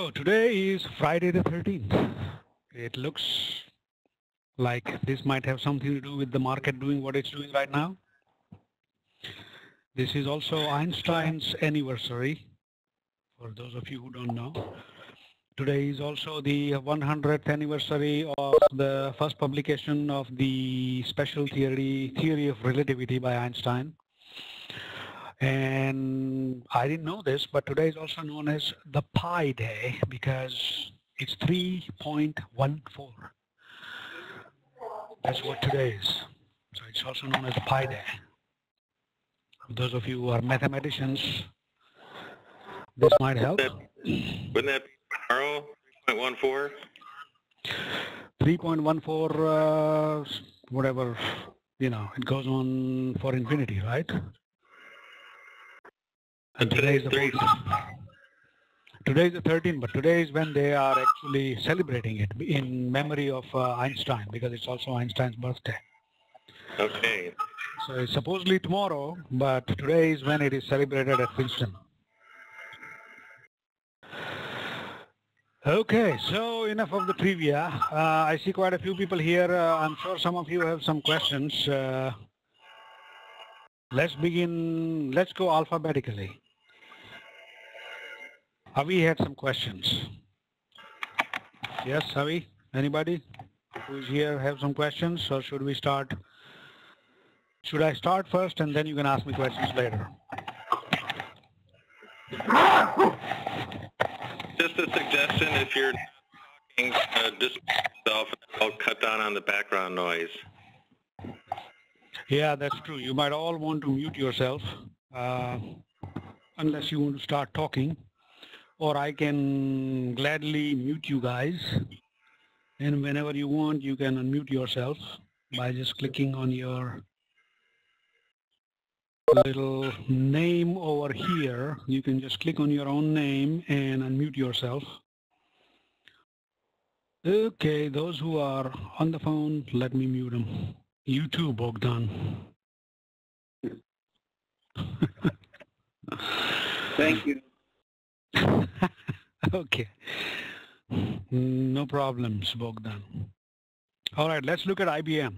So today is Friday the 13th. It looks like this might have something to do with the market doing what it's doing right now. This is also Einstein's anniversary, for those of you who don't know. Today is also the 100th anniversary of the first publication of the special theory of relativity by Einstein. And I didn't know this, but today is also known as the Pi Day because it's 3.14. That's what today is. So it's also known as Pi Day. For those of you who are mathematicians, this might help. Wouldn't that be tomorrow, 3.14? 3.14, whatever, you know, it goes on for infinity, right? And today is the 14th. Today is the 13th, but today is when they are actually celebrating it in memory of Einstein, because it's also Einstein's birthday. Okay. So it's supposedly tomorrow, but today is when it is celebrated at Princeton. Okay, so enough of the trivia. I see quite a few people here. I'm sure some of you have some questions. Let's begin. Let's go alphabetically. Avi had some questions. Yes, Avi? Anybody who's here have some questions, or should we start? Should I start first and then you can ask me questions later? Just a suggestion, if you're talking, just yourself, I'll cut down on the background noise. Yeah, that's true. You might all want to mute yourself unless you want to start talking. Or I can gladly mute you guys. And whenever you want, you can unmute yourself by just clicking on your little name over here. You can just click on your own name and unmute yourself. Okay, those who are on the phone, let me mute them. You too, Bogdan. Thank you. Okay. No problems, Bogdan. All right, let's look at IBM.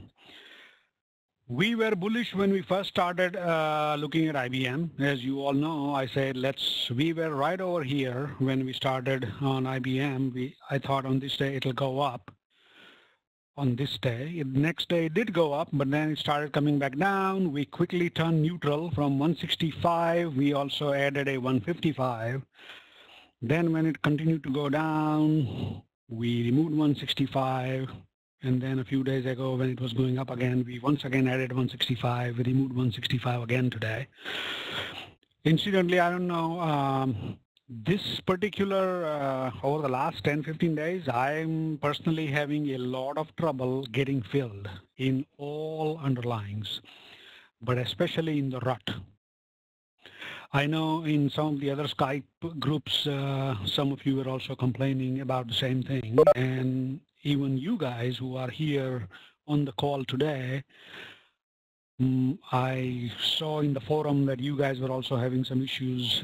We were bullish when we first started looking at IBM. As you all know, I said, we were right over here when we started on IBM. I thought on this day it'll go up. On this day, next day it did go up, but then it started coming back down. We quickly turned neutral from 165. We also added a 155. Then when it continued to go down, we removed 165. And then a few days ago when it was going up again, we once again added 165. We removed 165 again today. Incidentally, I don't know, this particular, over the last 10-15 days, I'm personally having a lot of trouble getting filled in all underlyings, but especially in the rut. I know in some of the other Skype groups, some of you are also complaining about the same thing. And even you guys who are here on the call today, I saw in the forum that you guys were also having some issues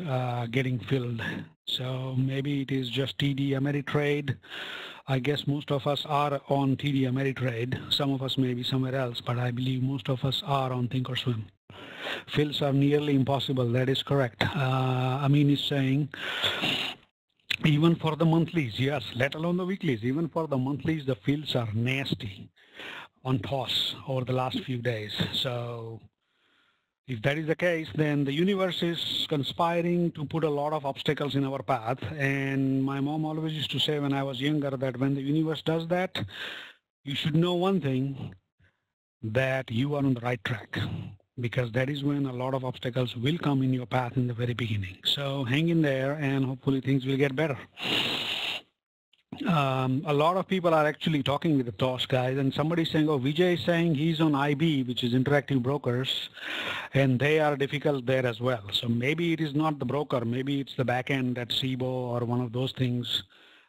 getting filled. So maybe it is just TD Ameritrade. I guess most of us are on TD Ameritrade. Some of us may be somewhere else, but I believe most of us are on Thinkorswim. Fills are nearly impossible. That is correct. Amin is saying, even for the monthlies, yes, let alone the weeklies, even for the monthlies, the fills are nasty on toss over the last few days. So if that is the case, then the universe is conspiring to put a lot of obstacles in our path. And my mom always used to say when I was younger that when the universe does that, you should know one thing, that you are on the right track, because that is when a lot of obstacles will come in your path in the very beginning. So hang in there and hopefully things will get better. A lot of people are actually talking with the TOS guys, and somebody saying, oh, Vijay is saying he's on IB, which is Interactive Brokers, and they are difficult there as well. So maybe it is not the broker, maybe it's the back end at SIBO or one of those things,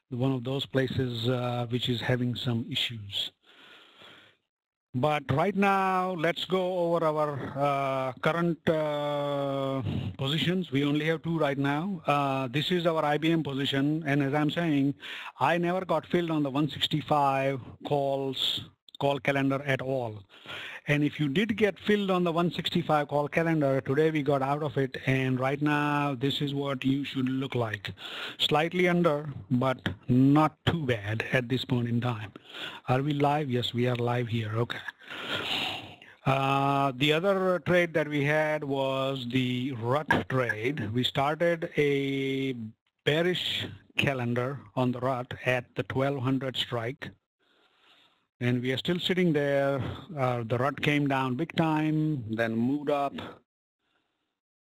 one of those places which is having some issues. But right now, let's go over our current positions. We only have two right now. This is our IBM position. And as I'm saying, I never got filled on the 165 call calendar at all. And if you did get filled on the 165 call calendar, today we got out of it. And right now, this is what you should look like. Slightly under, but not too bad at this point in time. Are we live? Yes, we are live here. Okay. The other trade that we had was the RUT trade. We started a bearish calendar on the RUT at the 1200 strike. And we are still sitting there. The RUT came down big time, then moved up,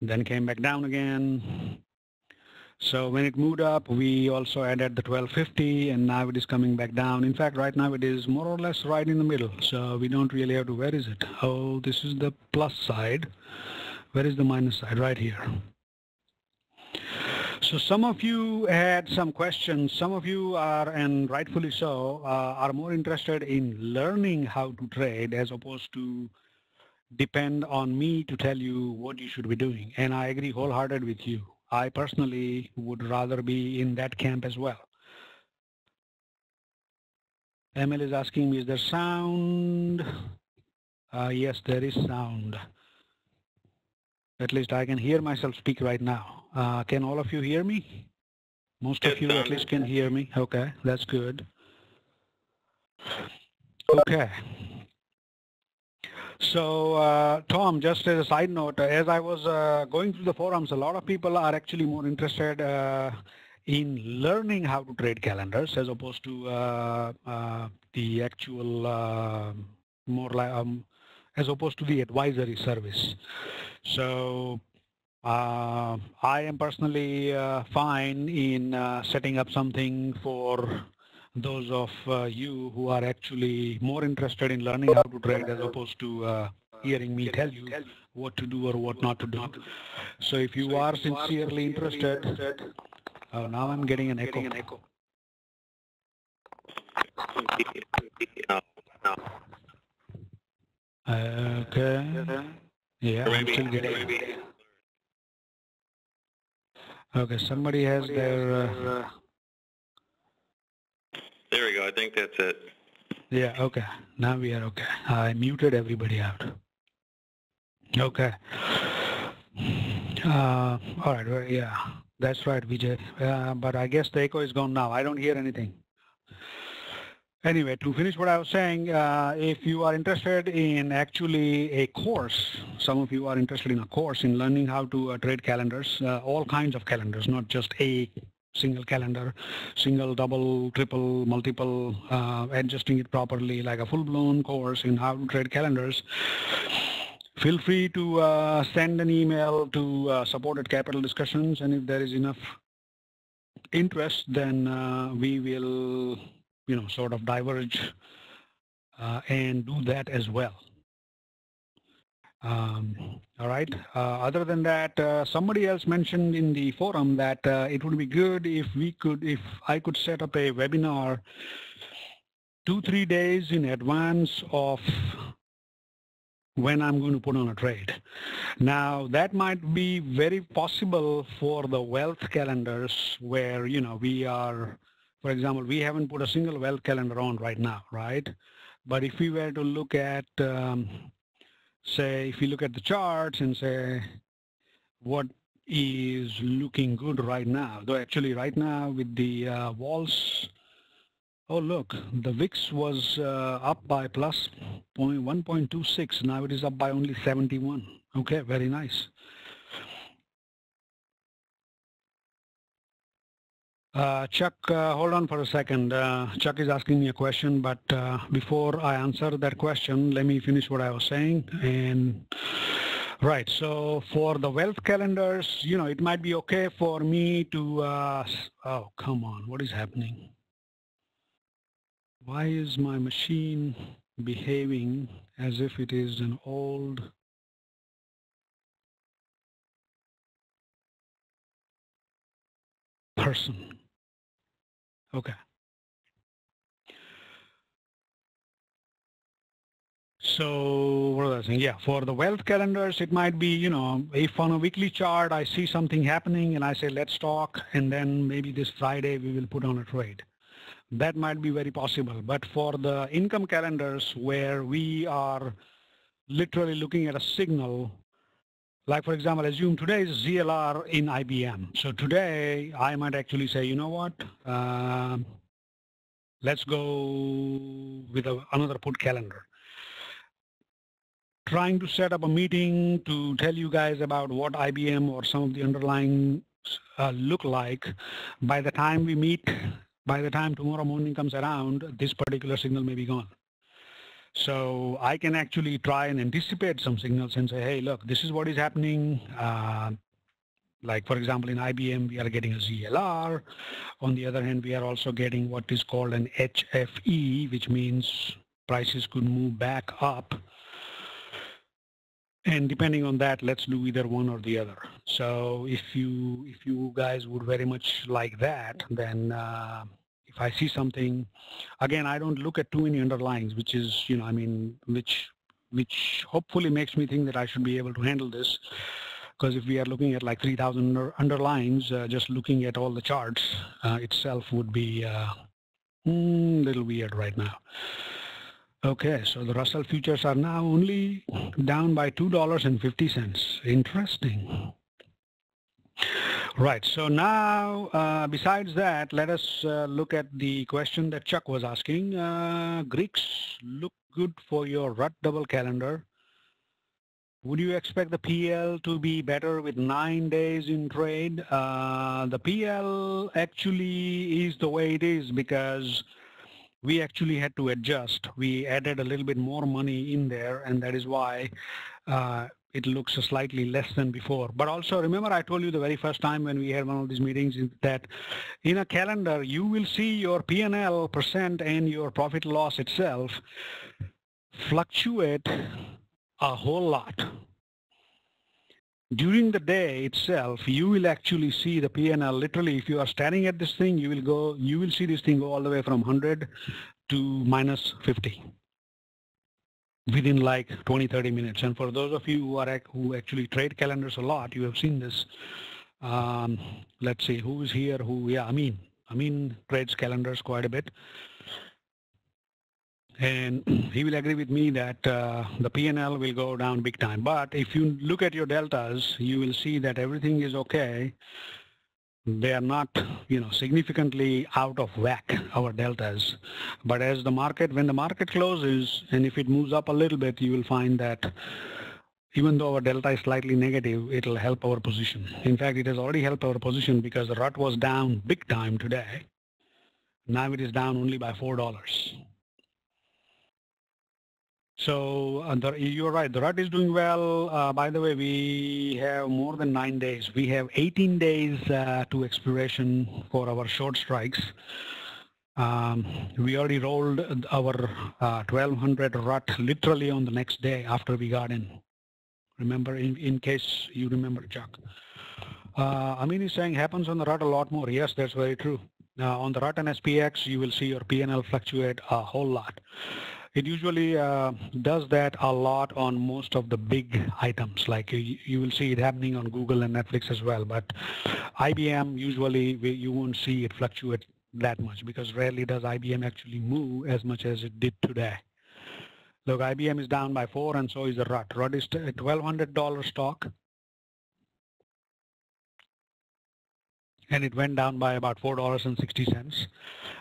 then came back down again. So when it moved up, we also added the 1250, and now it is coming back down. In fact, right now it is more or less right in the middle. So we don't really have to, where is it? Oh, this is the plus side. Where is the minus side? Right here. So some of you had some questions. Some of you are, and rightfully so, are more interested in learning how to trade as opposed to depend on me to tell you what you should be doing. And I agree wholehearted with you. I personally would rather be in that camp as well. Emil is asking me, is there sound? Yes, there is sound. At least I can hear myself speak right now. Can all of you hear me? Most of you at least can hear me. Okay, that's good. Okay. So, Tom, just as a side note, as I was going through the forums, a lot of people are actually more interested in learning how to trade calendars as opposed to the actual more like as opposed to the advisory service. So I am personally fine in setting up something for those of you who are actually more interested in learning how to trade as opposed to hearing me tell you what to do or what not to do. So if you are sincerely interested, oh, now I'm getting an echo. Okay. Yeah, I'm still getting it. Okay, somebody has their... There we go. I think that's it. Yeah, okay. Now we are okay. I muted everybody out. Okay. All right. Well, yeah, that's right, Vijay. But I guess the echo is gone now. I don't hear anything. Anyway, to finish what I was saying, if you are interested in actually a course, some of you are interested in a course in learning how to trade calendars, all kinds of calendars, not just a single calendar, single, double, triple, multiple, adjusting it properly, like a full-blown course in how to trade calendars. Feel free to send an email to support at Capital Discussions, and if there is enough interest, then we will, sort of diverge and do that as well. All right. Other than that, somebody else mentioned in the forum that it would be good if I could set up a webinar 2-3 days in advance of when I'm going to put on a trade. Now, that might be very possible for the wealth calendars where, we are, for example, we haven't put a single wealth calendar on right now, right? But if we were to look at, say, if we look at the charts and say what is looking good right now, though actually right now with the walls, oh look, the VIX was up by plus 1.26. Now it is up by only 71. Okay, very nice. Chuck, hold on for a second. Chuck is asking me a question, but before I answer that question, let me finish what I was saying. And right, so for the wealth calendars, it might be okay for me to, oh, come on, what is happening? Why is my machine behaving as if it is an old person? Okay. So what was I saying? Yeah, for the wealth calendars, it might be, you know, if on a weekly chart I see something happening and I say, let's talk, and then maybe this Friday we will put on a trade. That might be very possible. But for the income calendars where we are literally looking at a signal, like for example, assume today is ZLR in IBM. So today I might actually say, you know what, let's go with another put calendar. Trying to set up a meeting to tell you guys about what IBM or some of the underlying look like. By the time we meet, by the time tomorrow morning comes around, this particular signal may be gone. So I can actually try and anticipate some signals and say, hey, look, this is what is happening. Like, for example, in IBM, we are getting a ZLR. On the other hand, we are also getting what is called an HFE, which means prices could move back up. And depending on that, let's do either one or the other. So if you guys would very much like that, then if I see something, again, I don't look at too many underlyings, which is, you know, I mean, which hopefully makes me think that I should be able to handle this. Because if we are looking at like 3,000 underlines, just looking at all the charts itself would be a little weird right now. Okay, so the Russell futures are now only down by $2.50. Interesting. Right, so now besides that, let us look at the question that Chuck was asking. Greeks look good for your RUT double calendar. Would you expect the PL to be better with 9 days in trade? The PL actually is the way it is because we actually had to adjust. We added a little bit more money in there, and that is why it looks slightly less than before. But also remember, I told you the very first time when we had one of these meetings that in a calendar, you will see your P&L percent and your profit loss itself fluctuate a whole lot. During the day itself, you will actually see the P&L. Literally, if you are staring at this thing, you will see this thing go all the way from 100 to minus 50 within like 20-30 minutes. And for those of you who actually trade calendars a lot, you have seen this. Let's see who is here. Amin trades calendars quite a bit. And he will agree with me that the P&L will go down big time. But if you look at your deltas, you will see that everything is okay. They are not, you know, significantly out of whack, our deltas. But as the market, when the market closes, and if it moves up a little bit, you will find that even though our delta is slightly negative, it will help our position. In fact, it has already helped our position because the RUT was down big time today. Now it is down only by $4. So you're right, the RUT is doing well. By the way, we have more than 9 days. We have 18 days to expiration for our short strikes. We already rolled our 1200 RUT literally on the next day after we got in. Remember, in case you remember, Chuck. Amin is saying happens on the RUT a lot more. Yes, that's very true. On the RUT and SPX, you will see your P&L fluctuate a whole lot. It usually does that a lot on most of the big items. Like you will see it happening on Google and Netflix as well. But IBM, usually you won't see it fluctuate that much because rarely does IBM actually move as much as it did today. Look, IBM is down by 4 and so is the RUT. RUT is a $1,200 stock. And it went down by about $4.60.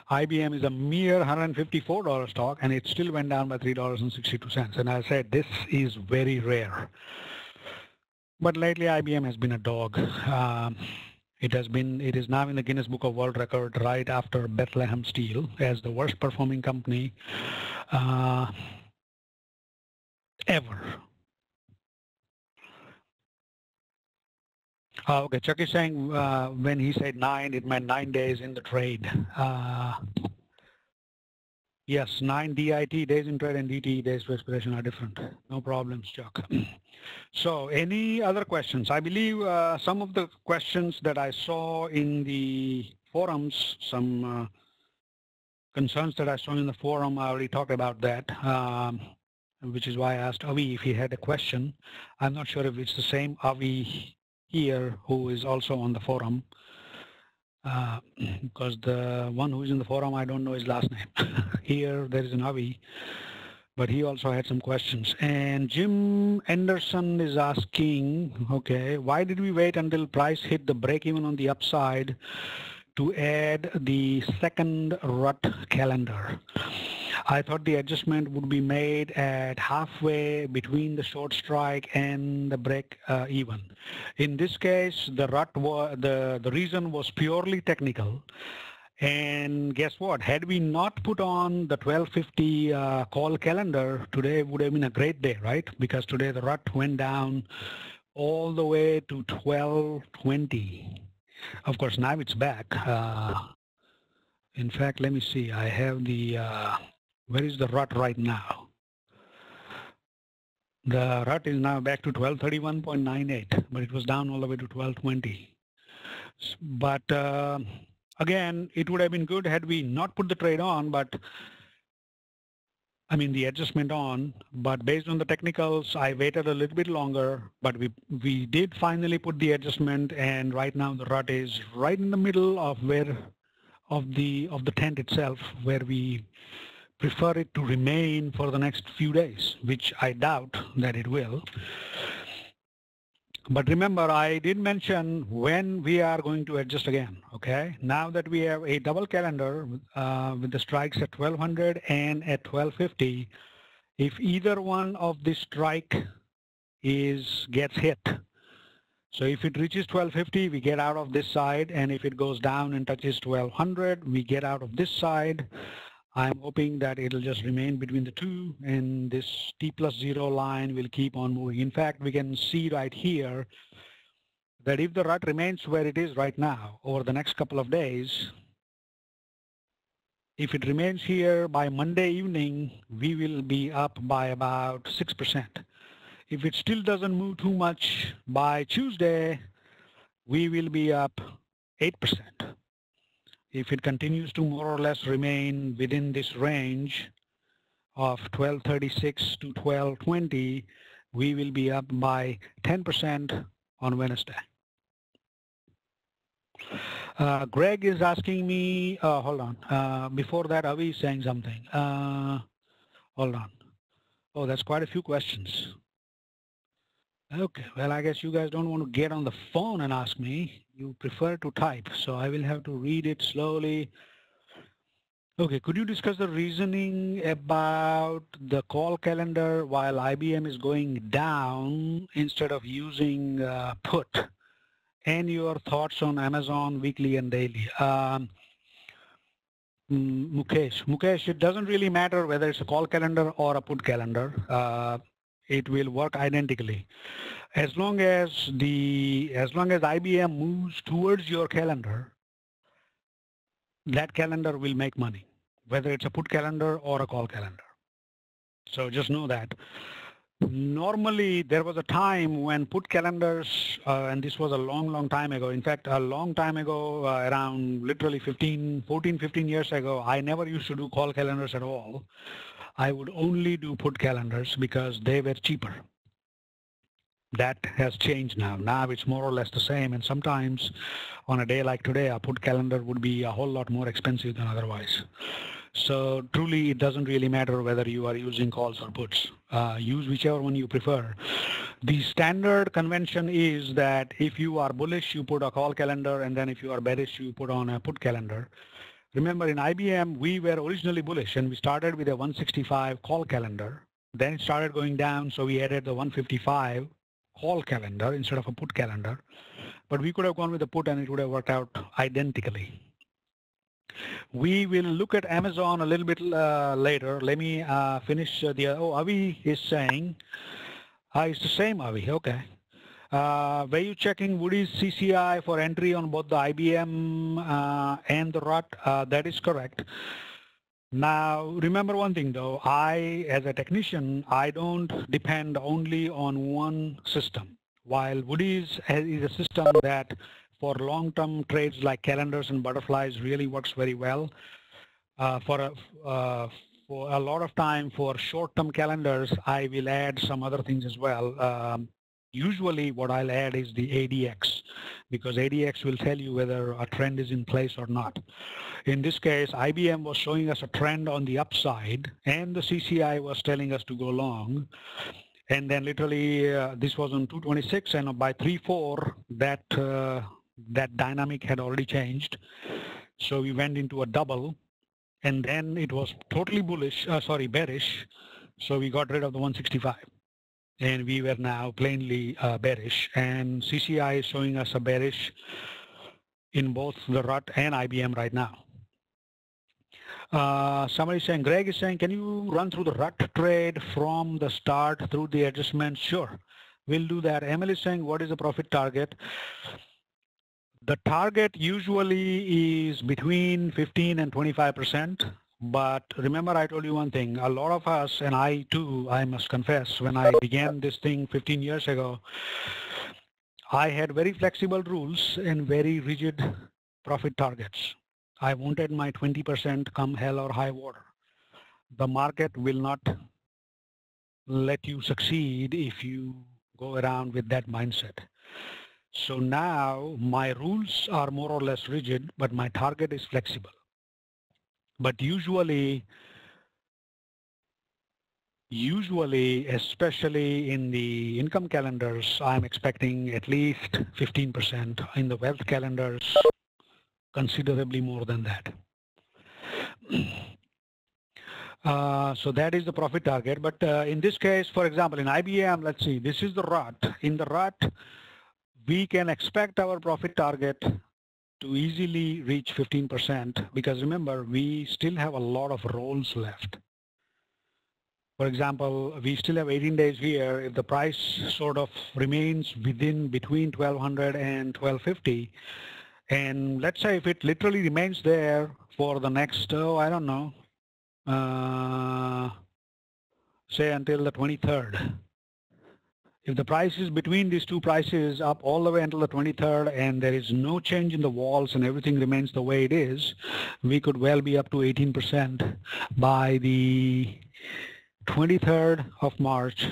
IBM is a mere $154 stock, and it still went down by $3.62. And I said this is very rare. But lately, IBM has been a dog. It is now in the Guinness Book of World Record right after Bethlehem Steel as the worst performing company ever. Okay, Chuck is saying when he said 9, it meant 9 days in the trade. Yes, 9 DIT, days in trade, and DT, days to expiration, are different. No problems, Chuck. So any other questions? I believe some of the questions that I saw in the forums, some concerns that I saw in the forum, I already talked about that. which is why I asked Avi if he had a question. I'm not sure if it's the same Avi here who is also on the forum, because the one who is in the forum, I don't know his last name. Here there is an Avi, but he also had some questions. And Jim Anderson is asking, okay, why did we wait until price hit the break even on the upside to add the second rut calendar? I thought the adjustment would be made at halfway between the short strike and the break even. In this case, the rut the reason was purely technical. And guess what? Had we not put on the 1250 call calendar, today would have been a great day, right? Because today the rut went down all the way to 1220. Of course, now it's back. In fact, let me see. I have the, where is the rut right now? The rut is now back to 1231.98, but it was down all the way to 1220. But again, it would have been good had we not put the trade on, but I mean the adjustment on, but based on the technicals, I waited a little bit longer, but we did finally put the adjustment, and right now the rut is right in the middle of where of the tent itself, where we prefer it to remain for the next few days, which I doubt that it will. But remember, I did mention when we are going to adjust again, okay? Now that we have a double calendar with the strikes at 1200 and at 1250, if either one of the strike gets hit, so if it reaches 1250, we get out of this side, and if it goes down and touches 1200, we get out of this side. I'm hoping that it'll just remain between the two, and this T+0 line will keep on moving. In fact, we can see right here that if the rut remains where it is right now over the next couple of days, if it remains here by Monday evening, we will be up by about 6%. If it still doesn't move too much by Tuesday, we will be up 8%. If it continues to more or less remain within this range of 1236 to 1220, we will be up by 10% on Wednesday. Greg is asking me, hold on, before that Avi is saying something. Hold on. Oh, that's quite a few questions. Okay, well, I guess you guys don't want to get on the phone and ask me. You prefer to type, so I will have to read it slowly. Okay, could you discuss the reasoning about the call calendar while IBM is going down instead of using put? And your thoughts on Amazon weekly and daily. Mukesh, it doesn't really matter whether it's a call calendar or a put calendar. It will work identically. As long as IBM moves towards your calendar, that calendar will make money, whether it's a put calendar or a call calendar. So just know that. Normally, there was a time when put calendars, and this was a long time ago. In fact, a long time ago, around literally 14, 15 years ago, I never used to do call calendars at all. I would only do put calendars because they were cheaper. That has changed now. Now it's more or less the same, and sometimes on a day like today, a put calendar would be a whole lot more expensive than otherwise. So truly, it doesn't really matter whether you are using calls or puts. Use whichever one you prefer. The standard convention is that if you are bullish, you put a call calendar, and then if you are bearish, you put on a put calendar. Remember, in IBM, we were originally bullish, and we started with a 165 call calendar. Then it started going down, so we added the 155 call calendar instead of a put calendar. But we could have gone with a put, and it would have worked out identically. We will look at Amazon a little bit later. Let me finish Avi is saying, it's the same Avi, okay. Were you checking Woody's CCI for entry on both the IBM and the RUT? That is correct. Now, remember one thing though, as a technician, I don't depend only on one system. While Woody's is a system that for long-term trades like calendars and butterflies really works very well. For for a lot of time for short-term calendars, I will add some other things as well. Usually what I'll add is the ADX, because ADX will tell you whether a trend is in place or not. In this case, IBM was showing us a trend on the upside, and the CCI was telling us to go long. And then literally this was on 226, and by 3-4 that dynamic had already changed. So we went into a double, and then it was totally bearish. So we got rid of the 165, and we were now plainly bearish. And CCI is showing us a bearish in both the RUT and IBM right now. Somebody saying, Greg is saying, can you run through the RUT trade from the start through the adjustment? Sure, we'll do that. Emily is saying, what is the profit target? The target usually is between 15 and 25%. But remember, I told you one thing, a lot of us, and I too, I must confess, when I began this thing 15 years ago, I had very flexible rules and very rigid profit targets. I wanted my 20% come hell or high water. The market will not let you succeed if you go around with that mindset. So now my rules are more or less rigid, but my target is flexible. But usually, especially in the income calendars, I'm expecting at least 15%. In the wealth calendars, considerably more than that. So that is the profit target. But in this case, for example, in IBM, let's see, this is the RUT. In the RUT, we can expect our profit target to easily reach 15%, because remember, we still have a lot of rolls left. For example, we still have 18 days here. If the price sort of remains between 1200 and 1250, and let's say if it literally remains there for the next, I don't know, say until the 23rd. If the price is between these two prices up all the way until the 23rd, and there is no change in the walls and everything remains the way it is, we could well be up to 18% by the 23rd of March,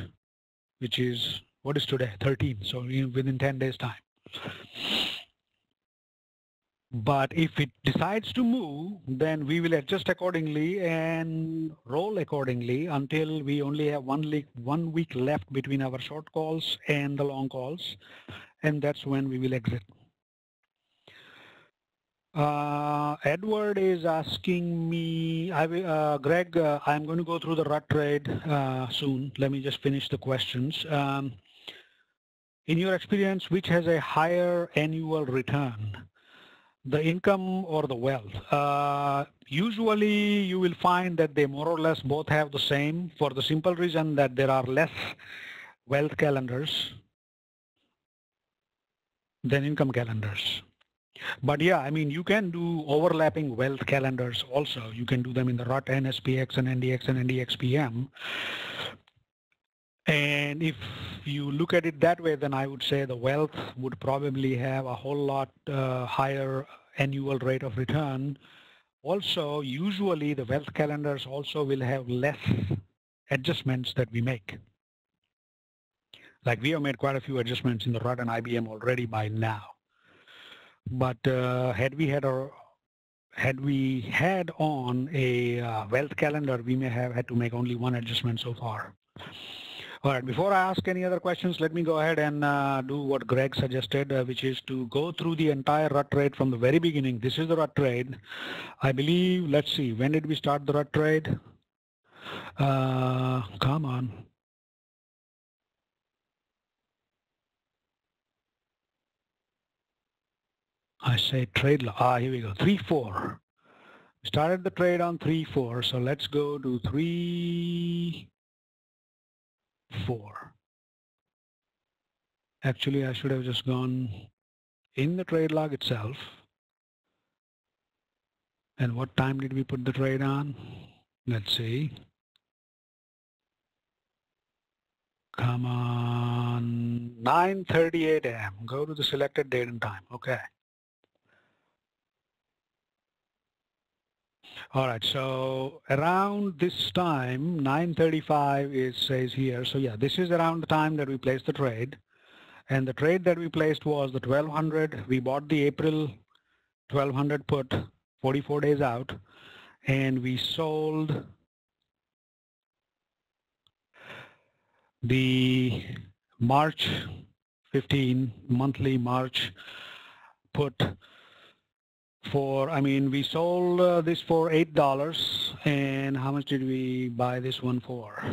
which is, what is today? 13, so within 10 days time. But if it decides to move, then we will adjust accordingly and roll accordingly until we only have 1 week left between our short calls and the long calls, and that's when we will exit. Edward is asking me, Greg, I'm going to go through the RUT trade soon. Let me just finish the questions. In your experience, which has a higher annual return? The income or the wealth? Usually you will find that they more or less both have the same, for the simple reason that there are less wealth calendars than income calendars. But yeah, I mean, you can do overlapping wealth calendars also. You can do them in the RUT and SPX and NDX and NDXPM. And if you look at it that way, then I would say the wealth would probably have a whole lot higher annual rate of return. Also, usually the wealth calendars also will have less adjustments that we make. Like we have made quite a few adjustments in the RUT and IBM already by now. But had we had on a wealth calendar, we may have had to make only one adjustment so far. All right, before I ask any other questions, let me go ahead and do what Greg suggested, which is to go through the entire RUT trade from the very beginning. This is the RUT trade. I believe, let's see, when did we start the RUT trade? Come on. I say trade, here we go, 3-4. Started the trade on 3-4, so let's go to 3-4. Actually, I should have just gone in the trade log itself. And what time did we put the trade on? Let's see. Come on, 9:38 a.m. Go to the selected date and time. Okay. All right, so around this time, 9:35 it says here. So yeah, this is around the time that we placed the trade. And the trade that we placed was the 1200. We bought the April 1200 put 44 days out, and we sold the March 15 monthly March put for, I mean, we sold this for $8, and how much did we buy this one for?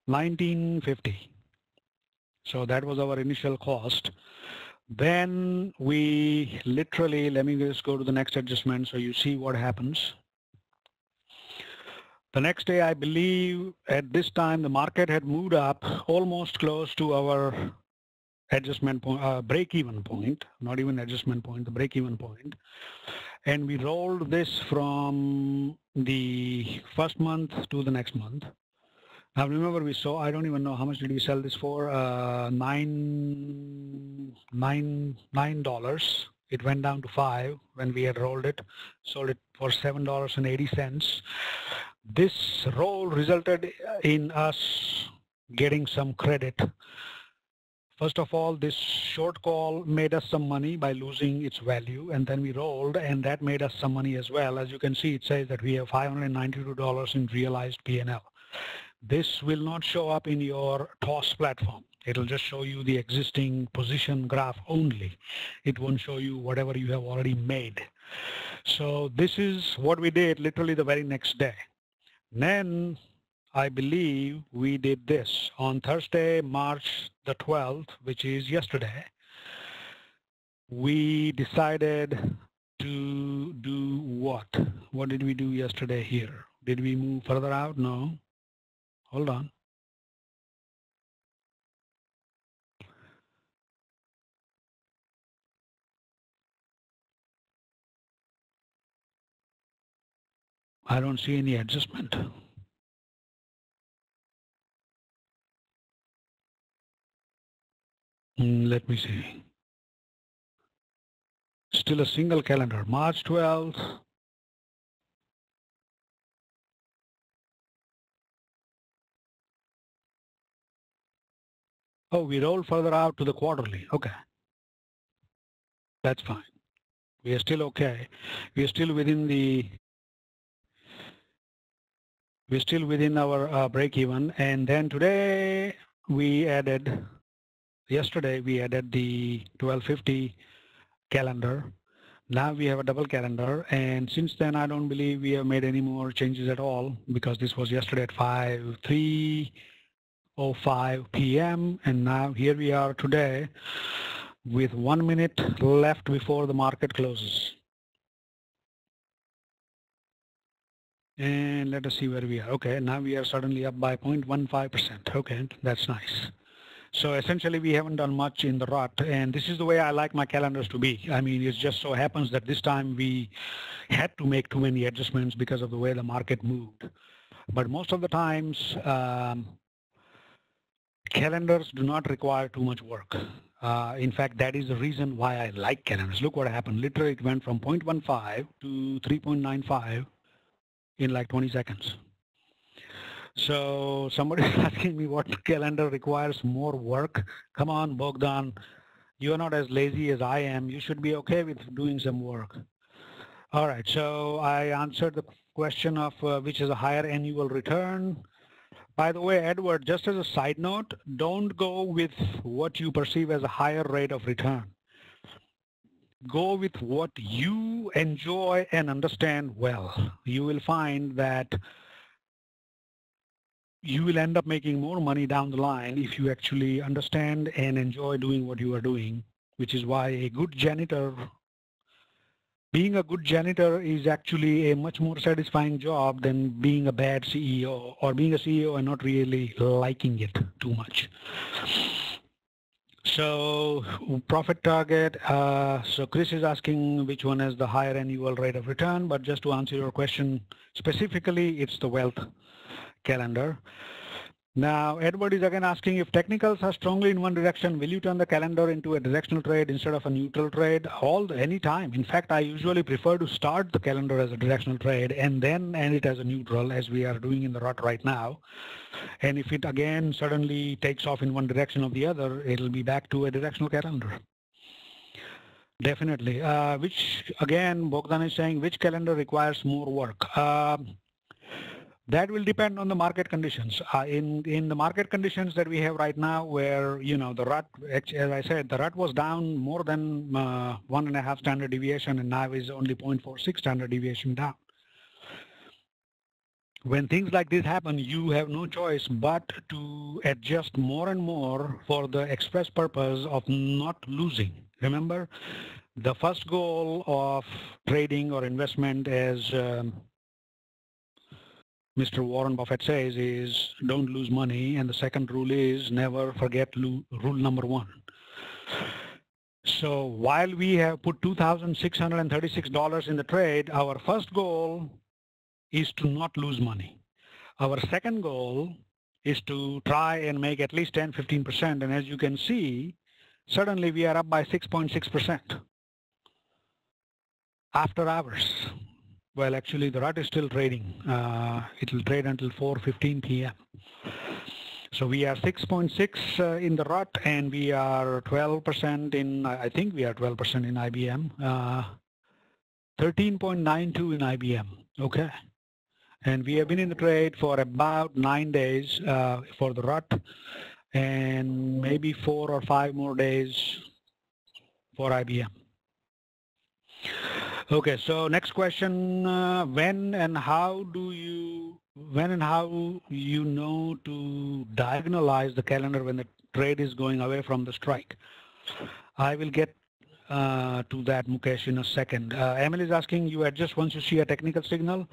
$19.50. So that was our initial cost. Then we literally, let me just go to the next adjustment so you see what happens. The next day, I believe at this time, the market had moved up almost close to our adjustment point, break-even point, not even adjustment point, the break-even point. And we rolled this from the first month to the next month. Now remember, we saw, I don't even know how much did we sell this for, $9. It went down to $5 when we had rolled it, sold it for $7.80. This roll resulted in us getting some credit. First of all, this short call made us some money by losing its value, and then we rolled, and that made us some money as well. As you can see, it says that we have $592 in realized P&L. This will not show up in your TOS platform. It'll just show you the existing position graph only. It won't show you whatever you have already made. So this is what we did literally the very next day. Then I believe we did this on Thursday, March the 12th, which is yesterday. We decided to do what? What did we do yesterday here? Did we move further out? No. Hold on. I don't see any adjustment. Let me see. Still a single calendar, March 12th. Oh, we rolled further out to the quarterly. Okay. That's fine. We are still okay. We are still within the, we're still within our break even. And then today we added, yesterday we added the 1250 calendar. Now we have a double calendar, and since then I don't believe we have made any more changes at all, because this was yesterday at 3:05 p.m. and now here we are today with 1 minute left before the market closes. And let us see where we are. Okay, now we are suddenly up by 0.15%. Okay, that's nice. So essentially we haven't done much in the rut, and this is the way I like my calendars to be. I mean, it just so happens that this time we had to make too many adjustments because of the way the market moved. But most of the times, calendars do not require too much work. In fact, that is the reason why I like calendars. Look what happened. Literally, it went from 0.15 to 3.95 in like 20 seconds. So somebody is asking me what calendar requires more work. Come on, Bogdan. You are not as lazy as I am. You should be okay with doing some work. All right, so I answered the question of which is a higher annual return. By the way, Edward, just as a side note, don't go with what you perceive as a higher rate of return. Go with what you enjoy and understand well. You will find that you will end up making more money down the line if you actually understand and enjoy doing what you are doing, which is why a good janitor, being a good janitor is actually a much more satisfying job than being a bad CEO, or being a CEO and not really liking it too much. So profit target, so Chris is asking which one has the higher annual rate of return, but just to answer your question specifically, it's the wealth calendar. Now, Edward is again asking, if technicals are strongly in one direction, will you turn the calendar into a directional trade instead of a neutral trade? Any time. In fact, I usually prefer to start the calendar as a directional trade and then end it as a neutral, as we are doing in the rut right now. And if it again suddenly takes off in one direction or the other, it'll be back to a directional calendar. Definitely. Which, again, Bogdan is saying, which calendar requires more work? That will depend on the market conditions. In the market conditions that we have right now, where the rut, as I said, the rut was down more than 1.5 standard deviation, and now is only 0.46 standard deviation down. When things like this happen, you have no choice but to adjust more and more for the express purpose of not losing. Remember, the first goal of trading or investment, as Mr. Warren Buffett says, is don't lose money. And the second rule is never forget rule number 1. So while we have put $2,636 in the trade, our first goal is to not lose money. Our second goal is to try and make at least 10-15%. And as you can see, suddenly we are up by 6.6% after hours. Well, actually, the rut is still trading. It will trade until 4:15 p.m. So we are 6.6 in the rut, and we are 12% in, I think we are 12% in IBM, 13.92 in IBM, okay? And we have been in the trade for about 9 days for the rut, and maybe 4 or 5 more days for IBM. Okay, so next question, when and how you know to diagonalize the calendar when the trade is going away from the strike? I will get to that, Mukesh, in a second. Emily is asking, you adjust once you see a technical signal?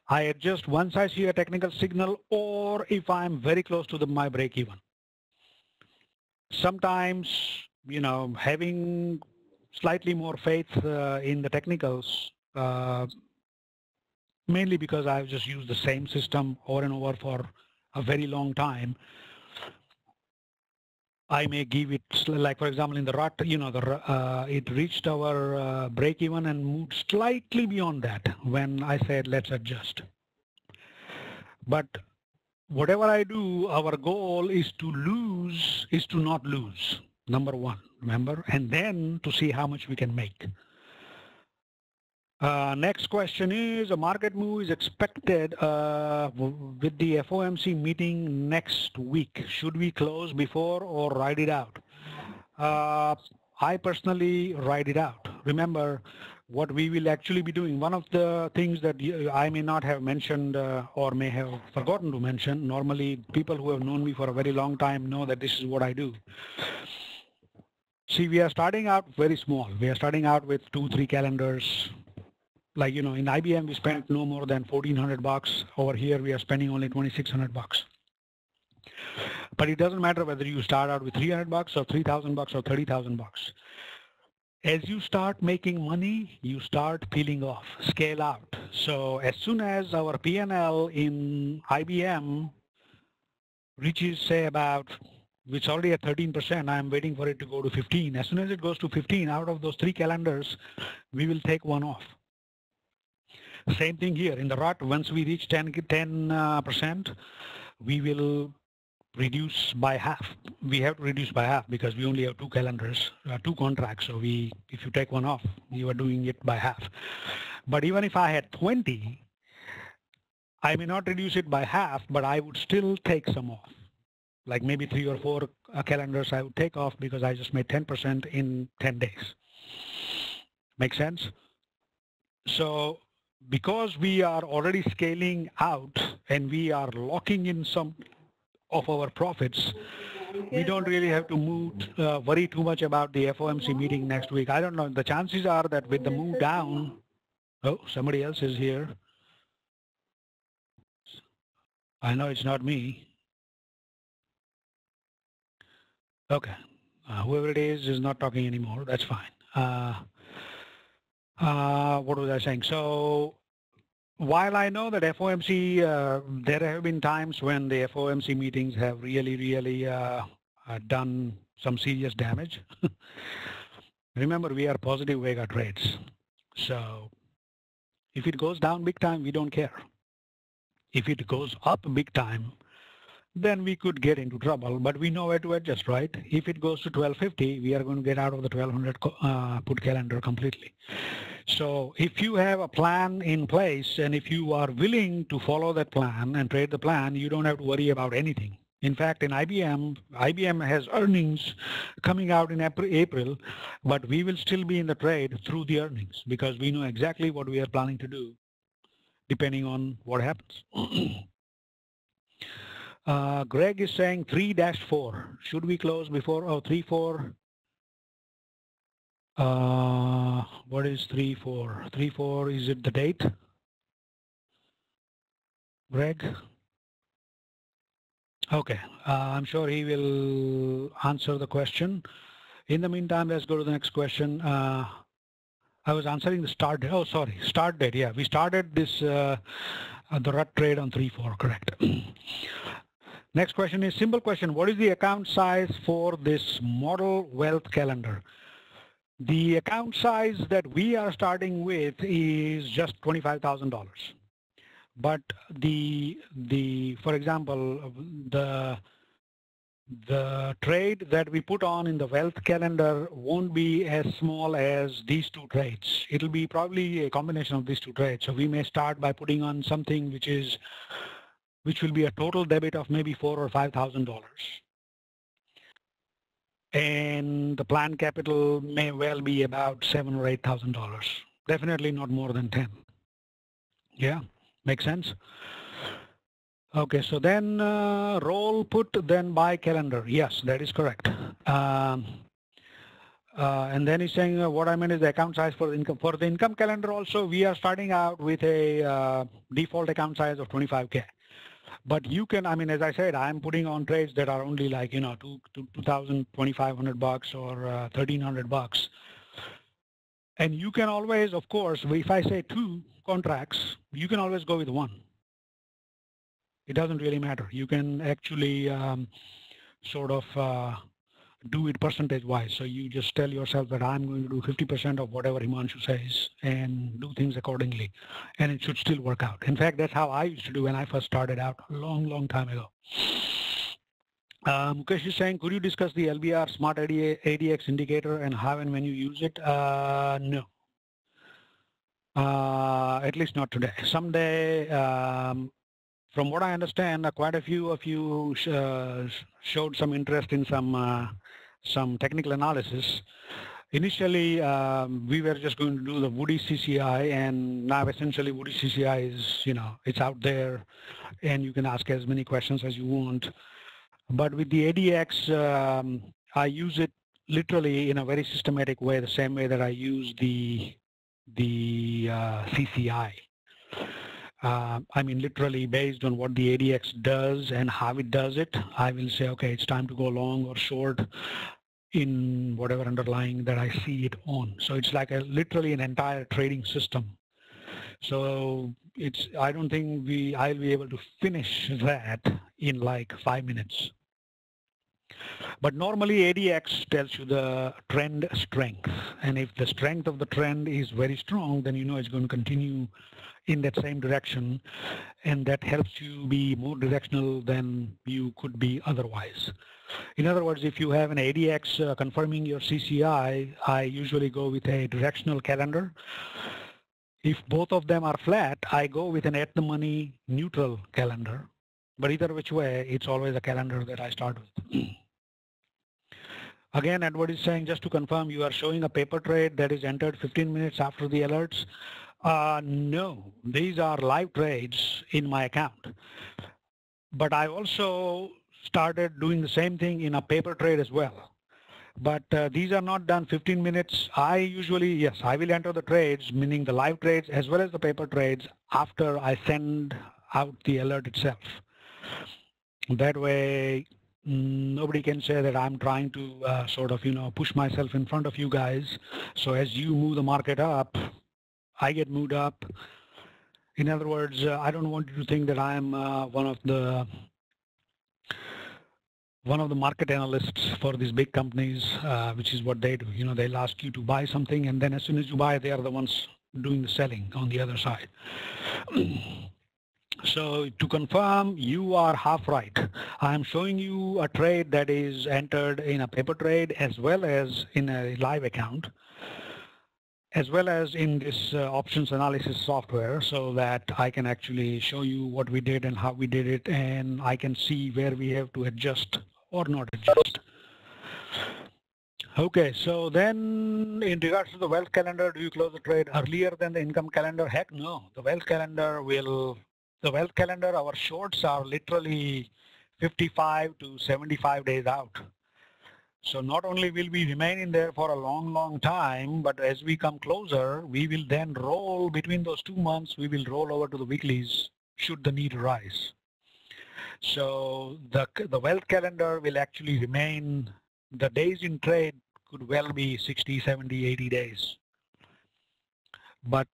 I adjust once I see a technical signal, or if I'm very close to my break even. Sometimes, having slightly more faith in the technicals, mainly because I've just used the same system over and over for a very long time. I may give it, like for example, in the rut, it reached our break even and moved slightly beyond that when I said let's adjust. But whatever I do, our goal is to not lose. Number 1, remember, and then to see how much we can make. Next question is, a market move is expected with the FOMC meeting next week. Should we close before or ride it out? I personally ride it out. Remember, what we will actually be doing, one of the things that I may not have mentioned or may have forgotten to mention, normally people who have known me for a very long time know that this is what I do. See, we are starting out very small. We are starting out with 2-3 calendars. Like, in IBM, we spent no more than $1,400. Over here, we are spending only $2,600. But it doesn't matter whether you start out with $300 or $3,000 or $30,000. As you start making money, you start peeling off, scale out. So as soon as our P&L in IBM reaches, say, about, it's already at 13%, I'm waiting for it to go to 15. As soon as it goes to 15, out of those 3 calendars, we will take one off. Same thing here in the rut. Once we reach 10%, we will reduce by half. We have to reduce by half because we only have 2 calendars, 2 contracts. So if you take one off, you are doing it by half. But even if I had 20, I may not reduce it by half, but I would still take some off. Like maybe 3 or 4 calendars I would take off because I just made 10% in 10 days. Make sense? So because we are already scaling out and we are locking in some of our profits, we don't really have to worry too much about the FOMC meeting next week. I don't know. The chances are that with the move down, oh, somebody else is here. I know it's not me. Okay. Whoever it is not talking anymore. That's fine. What was I saying? So while I know that FOMC, there have been times when the FOMC meetings have really done some serious damage. Remember, we are positive Vega trades. So if it goes down big time, we don't care. If it goes up big time, then we could get into trouble, but we know where to adjust, right? If it goes to 1250, we are going to get out of the 1200 put calendar completely. So if you have a plan in place and if you are willing to follow that plan and trade the plan, you don't have to worry about anything. In fact, in IBM has earnings coming out in April, but we will still be in the trade through the earnings because we know exactly what we are planning to do depending on what happens. Greg is saying 3-4. Should we close before? Oh, 3-4. What is 3-4? 3-4, is it the date? Greg? Okay, I'm sure he will answer the question. In the meantime, let's go to the next question. I was answering the start date. Oh, sorry, start date. Yeah, we started this, the rut trade on 3-4, correct. Next question is simple question. What is the account size for this model wealth calendar? The account size that we are starting with is just $25,000. But for example, the trade that we put on in the wealth calendar won't be as small as these two trades. It'll be probably a combination of these two trades. So we may start by putting on something which will be a total debit of maybe $4,000 or $5,000. And the planned capital may well be about $7,000 or $8,000. Definitely not more than 10. Yeah, makes sense? Okay, so then roll put, then buy calendar. Yes, that is correct. And then he's saying what I meant is the account size for the income. For the income calendar also, we are starting out with a default account size of 25K. But you can, I mean, as I said, I'm putting on trades that are only like, $2,000, $2,500 or $1,300. And you can always, of course, if I say 2 contracts, you can always go with 1. It doesn't really matter. You can actually do it percentage-wise. So you just tell yourself that I'm going to do 50% of whatever Himanshu says and do things accordingly. And it should still work out. In fact, that's how I used to do when I first started out a long time ago. Mukesh is saying, could you discuss the LBR Smart ADX indicator and how and when you use it? No. At least not today. Someday, from what I understand, quite a few of you showed some interest in some technical analysis. Initially, we were just going to do the Woody CCI, and now essentially Woody CCI is, it's out there, and you can ask as many questions as you want. But with the ADX, I use it literally in a very systematic way, the same way that I use the CCI. I mean, literally based on what the ADX does and how it does it, I will say, okay, it's time to go long or short in whatever underlying that I see it on. So it's like literally an entire trading system. So I don't think I'll be able to finish that in like 5 minutes. But normally ADX tells you the trend strength. And if the strength of the trend is very strong, then it's going to continue in that same direction, and that helps you be more directional than you could be otherwise. In other words, if you have an ADX confirming your CCI, I usually go with a directional calendar. If both of them are flat, I go with an at the money neutral calendar. But either which way, it's always a calendar that I start with. Again, Edward is saying, just to confirm, you are showing a paper trade that is entered 15 minutes after the alerts. No, these are live trades in my account. But I also started doing the same thing in a paper trade as well. But these are not done 15 minutes. I usually, yes, I will enter the trades, meaning the live trades as well as the paper trades after I send out the alert itself. That way, nobody can say that I'm trying to push myself in front of you guys. So as you move the market up, I get moved up, In other words, I don't want you to think that I am one of the market analysts for these big companies, which is what they do. You know, they'll ask you to buy something, and then as soon as you buy, they are the ones doing the selling on the other side. So to confirm, you are half right. I am showing you a trade that is entered in a paper trade as well as in a live account, as well as in this options analysis software, so that I can actually show you what we did and how we did it, and I can see where we have to adjust or not adjust. Okay, so then in regards to the wealth calendar, do you close the trade earlier than the income calendar? Heck no. The wealth calendar, our shorts are literally 55 to 75 days out. So not only will we remain in there for a long, long time, but as we come closer, we will then roll between those 2 months, we will roll over to the weeklies should the need arise. So the wealth calendar will actually remain, the days in trade could well be 60, 70, 80 days. But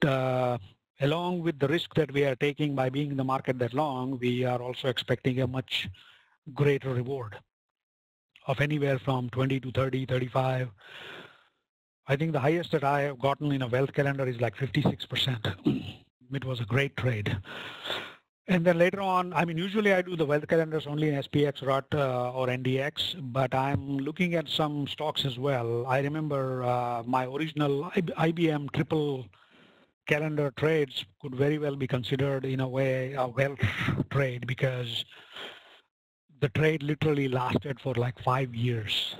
along with the risk that we are taking by being in the market that long, we are also expecting a much greater reward of anywhere from 20 to 30, 35. I think the highest that I have gotten in a wealth calendar is like 56%. It was a great trade. And then later on, I mean, usually I do the wealth calendars only in SPX, RUT, or NDX, but I'm looking at some stocks as well. I remember my original IBM triple calendar trades could very well be considered in a way a wealth trade, because the trade literally lasted for like 5 years.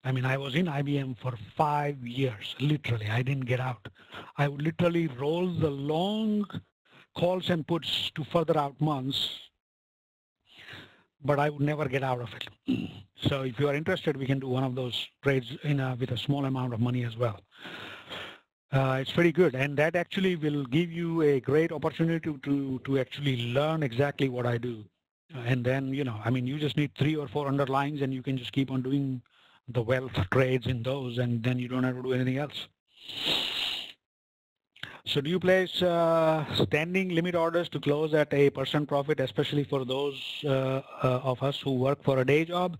I mean, I was in IBM for 5 years, literally. I didn't get out. I would literally roll the long calls and puts to further out months, but I would never get out of it. So if you are interested, we can do one of those trades with a small amount of money as well. It's pretty good, and that actually will give you a great opportunity to actually learn exactly what I do. And then, you know, I mean, you just need 3 or 4 underlines and you can just keep on doing the wealth trades in those, and then you don't have to do anything else. So do you place standing limit orders to close at a % profit, especially for those of us who work for a day job?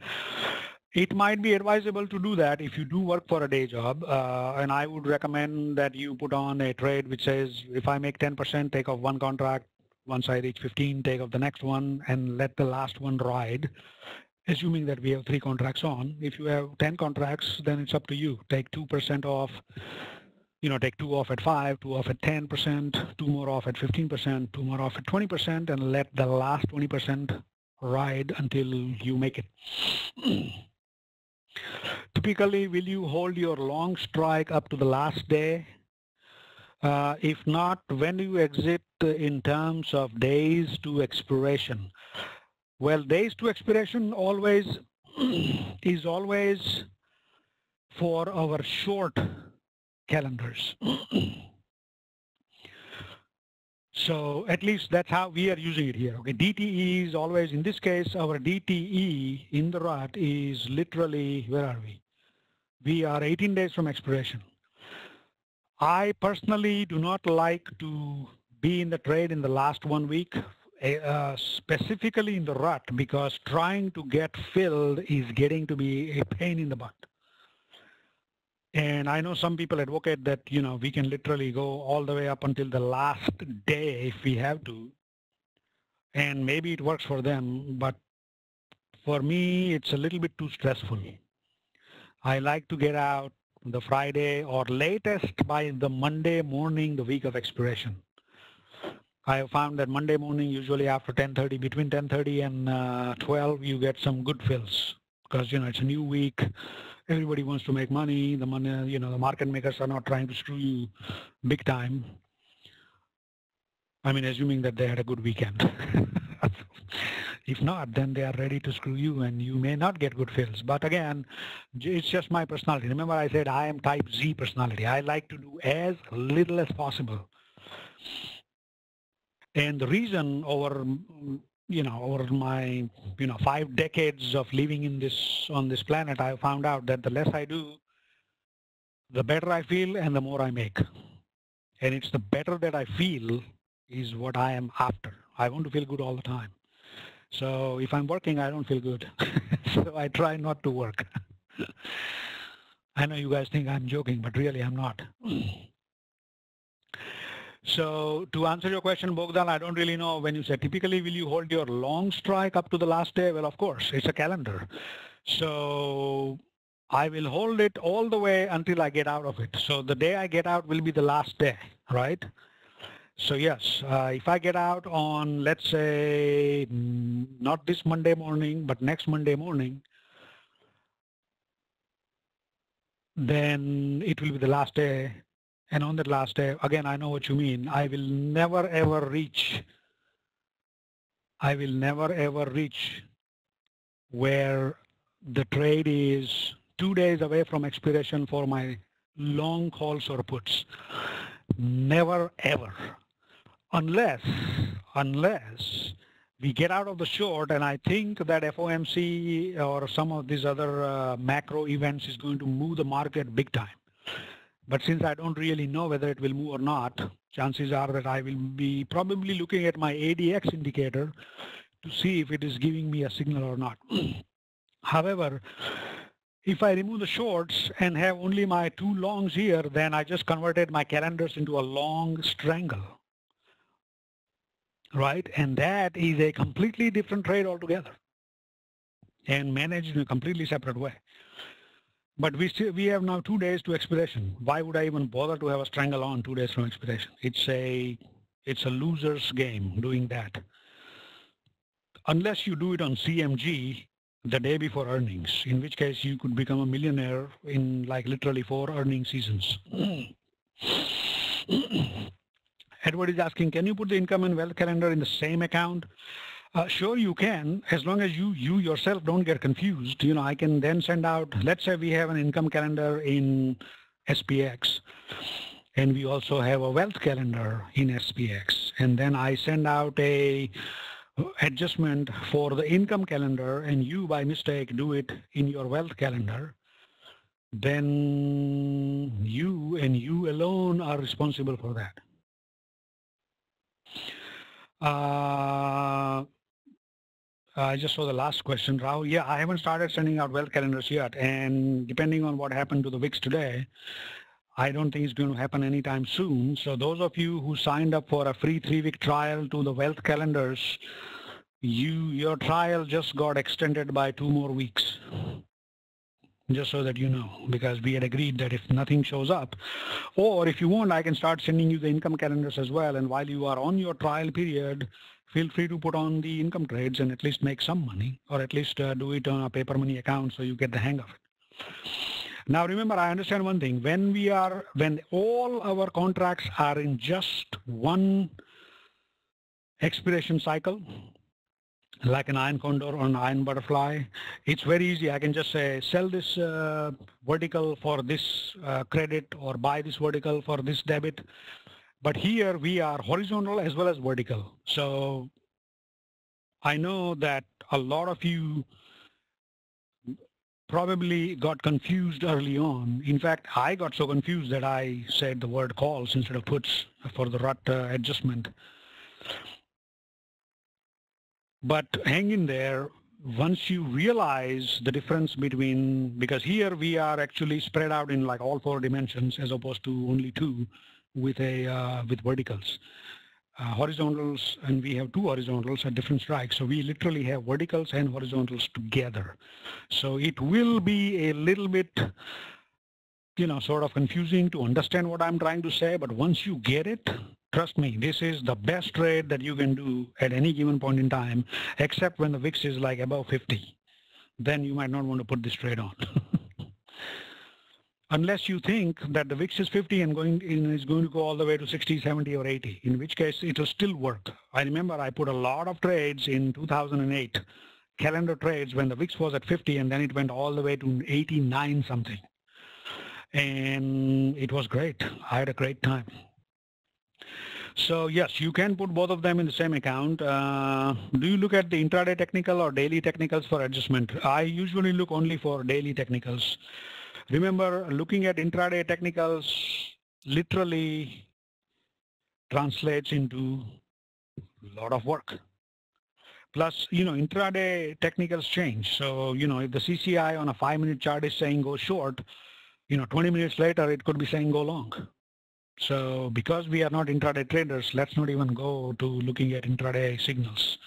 It might be advisable to do that if you do work for a day job, and I would recommend that you put on a trade which says, if I make 10%, take off one contract. Once I reach 15, take off the next one and let the last one ride, assuming that we have 3 contracts on. If you have 10 contracts, then it's up to you. Take 2% off, you know, take 2 off at 5, 2 off at 10%, 2 more off at 15%, 2 more off at 20%, and let the last 20% ride until you make it. Typically, will you hold your long strike up to the last day? If not, when do you exit in terms of days to expiration? Well, days to expiration always is always for our short calendars. So at least that's how we are using it here. Okay, DTE is always, in this case, our DTE in the RUT is literally, where are we? We are 18 days from expiration. I personally do not like to be in the trade in the last 1 week, specifically in the RUT, because trying to get filled is getting to be a pain in the butt. And I know some people advocate that, you know, we can literally go all the way up until the last day if we have to. And maybe it works for them, but for me, it's a little bit too stressful. I like to get out the Friday or latest by the Monday morning, the week of expiration. I have found that Monday morning, usually after 10:30, between 10:30 and 12, you get some good fills, because, you know, it's a new week. Everybody wants to make money. The money, you know, the market makers are not trying to screw you big time. I mean, assuming that they had a good weekend. If not, then they are ready to screw you and you may not get good fills. But again, it's just my personality. Remember I said I am type Z personality. I like to do as little as possible. And the reason over my 5 decades of living on this planet, I found out that the less I do, the better I feel and the more I make. And it's the better that I feel is what I am after. I want to feel good all the time. So if I'm working, I don't feel good. So I try not to work. I know you guys think I'm joking, but really I'm not. So to answer your question, Bogdan, I don't really know when you say typically will you hold your long strike up to the last day? Well, of course, it's a calendar. So I will hold it all the way until I get out of it. So the day I get out will be the last day, right? So yes, if I get out on, let's say, not this Monday morning, but next Monday morning, then it will be the last day. And on that last day, again, I know what you mean. I will never ever reach where the trade is 2 days away from expiration for my long calls or puts. Never ever. Unless we get out of the short, and I think that FOMC or some of these other macro events is going to move the market big time. But since I don't really know whether it will move or not, chances are that I will be probably looking at my ADX indicator to see if it is giving me a signal or not. However, if I remove the shorts and have only my 2 longs here, then I just converted my calendars into a long strangle, right? And that is a completely different trade altogether and managed in a completely separate way. But we have now 2 days to expiration. Why would I even bother to have a strangle on 2 days from expiration? It's a loser's game doing that. Unless you do it on CMG the day before earnings, in which case you could become a millionaire in like literally 4 earnings seasons. Edward is asking, can you put the income and wealth calendar in the same account? Sure you can, as long as you yourself don't get confused. You know, I can then send out, let's say we have an income calendar in SPX, and we also have a wealth calendar in SPX. And then I send out a adjustment for the income calendar, and you by mistake do it in your wealth calendar. Then you and you alone are responsible for that. I just saw the last question, Rahul. Yeah, I haven't started sending out wealth calendars yet. And depending on what happened to the VIX today, I don't think it's going to happen anytime soon. So those of you who signed up for a free 3-week trial to the wealth calendars, your trial just got extended by 2 more weeks. Just so that you know, because we had agreed that if nothing shows up, or if you want, I can start sending you the income calendars as well. And while you are on your trial period, feel free to put on the income trades and at least make some money, or at least do it on a paper money account so you get the hang of it. Now remember, I understand one thing. When all our contracts are in just one expiration cycle, like an iron condor or an iron butterfly, it's very easy. I can just say, sell this vertical for this credit, or buy this vertical for this debit. But here we are horizontal as well as vertical. So I know that a lot of you probably got confused early on. In fact, I got so confused that I said the word calls instead of puts for the rut adjustment. But hang in there. Once you realize the difference between, because here we are actually spread out in like all 4 dimensions as opposed to only 2 with verticals. Horizontals, and we have 2 horizontals at different strikes. So we literally have verticals and horizontals together. So it will be a little bit, you know, sort of confusing to understand what I'm trying to say. But once you get it, trust me, this is the best trade that you can do at any given point in time, except when the VIX is like above 50. Then you might not want to put this trade on. Unless you think that the VIX is 50 and is going to go all the way to 60, 70, or 80, in which case it will still work. I remember I put a lot of trades in 2008, calendar trades, when the VIX was at 50, and then it went all the way to 89 something. And it was great. I had a great time. So yes, you can put both of them in the same account. Do you look at the intraday technical or daily technicals for adjustment? I usually look only for daily technicals. Remember, looking at intraday technicals literally translates into a lot of work. Plus, intraday technicals change. So, if the CCI on a 5-minute chart is saying go short, 20 minutes later, it could be saying go long. So because we are not intraday traders, let's not even go to looking at intraday signals.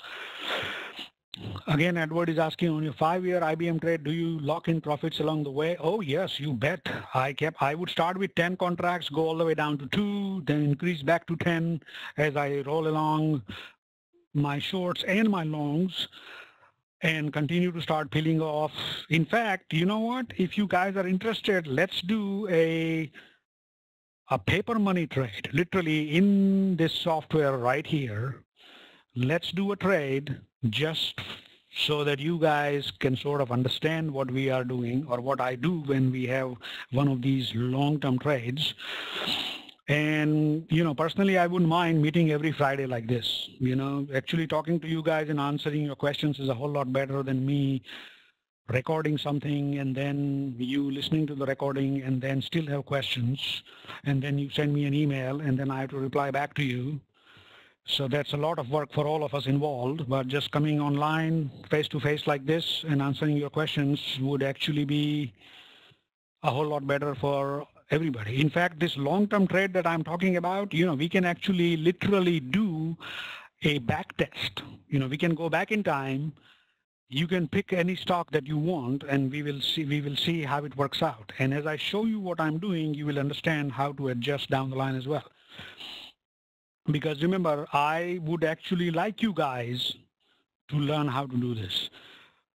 Again, Edward is asking, on your 5-year IBM trade, do you lock in profits along the way? Oh yes, you bet. I would start with 10 contracts, go all the way down to 2, then increase back to 10 as I roll along my shorts and my longs, and continue to start peeling off. In fact, you know what? If you guys are interested, let's do a paper money trade, literally in this software right here. Let's do a trade just so that you guys can sort of understand what we are doing, or what I do when we have one of these long-term trades. And, personally, I wouldn't mind meeting every Friday like this. Actually talking to you guys and answering your questions is a whole lot better than me recording something and then you listening to the recording and then still have questions, and then you send me an email and then I have to reply back to you. So that's a lot of work for all of us involved, but just coming online face to face like this and answering your questions would actually be a whole lot better for everybody. In fact, this long-term trade that I'm talking about, we can actually literally do a back test. We can go back in time. You can pick any stock that you want, and we will see how it works out. And as I show you what I'm doing, you will understand how to adjust down the line as well. Because remember, I would actually like you guys to learn how to do this.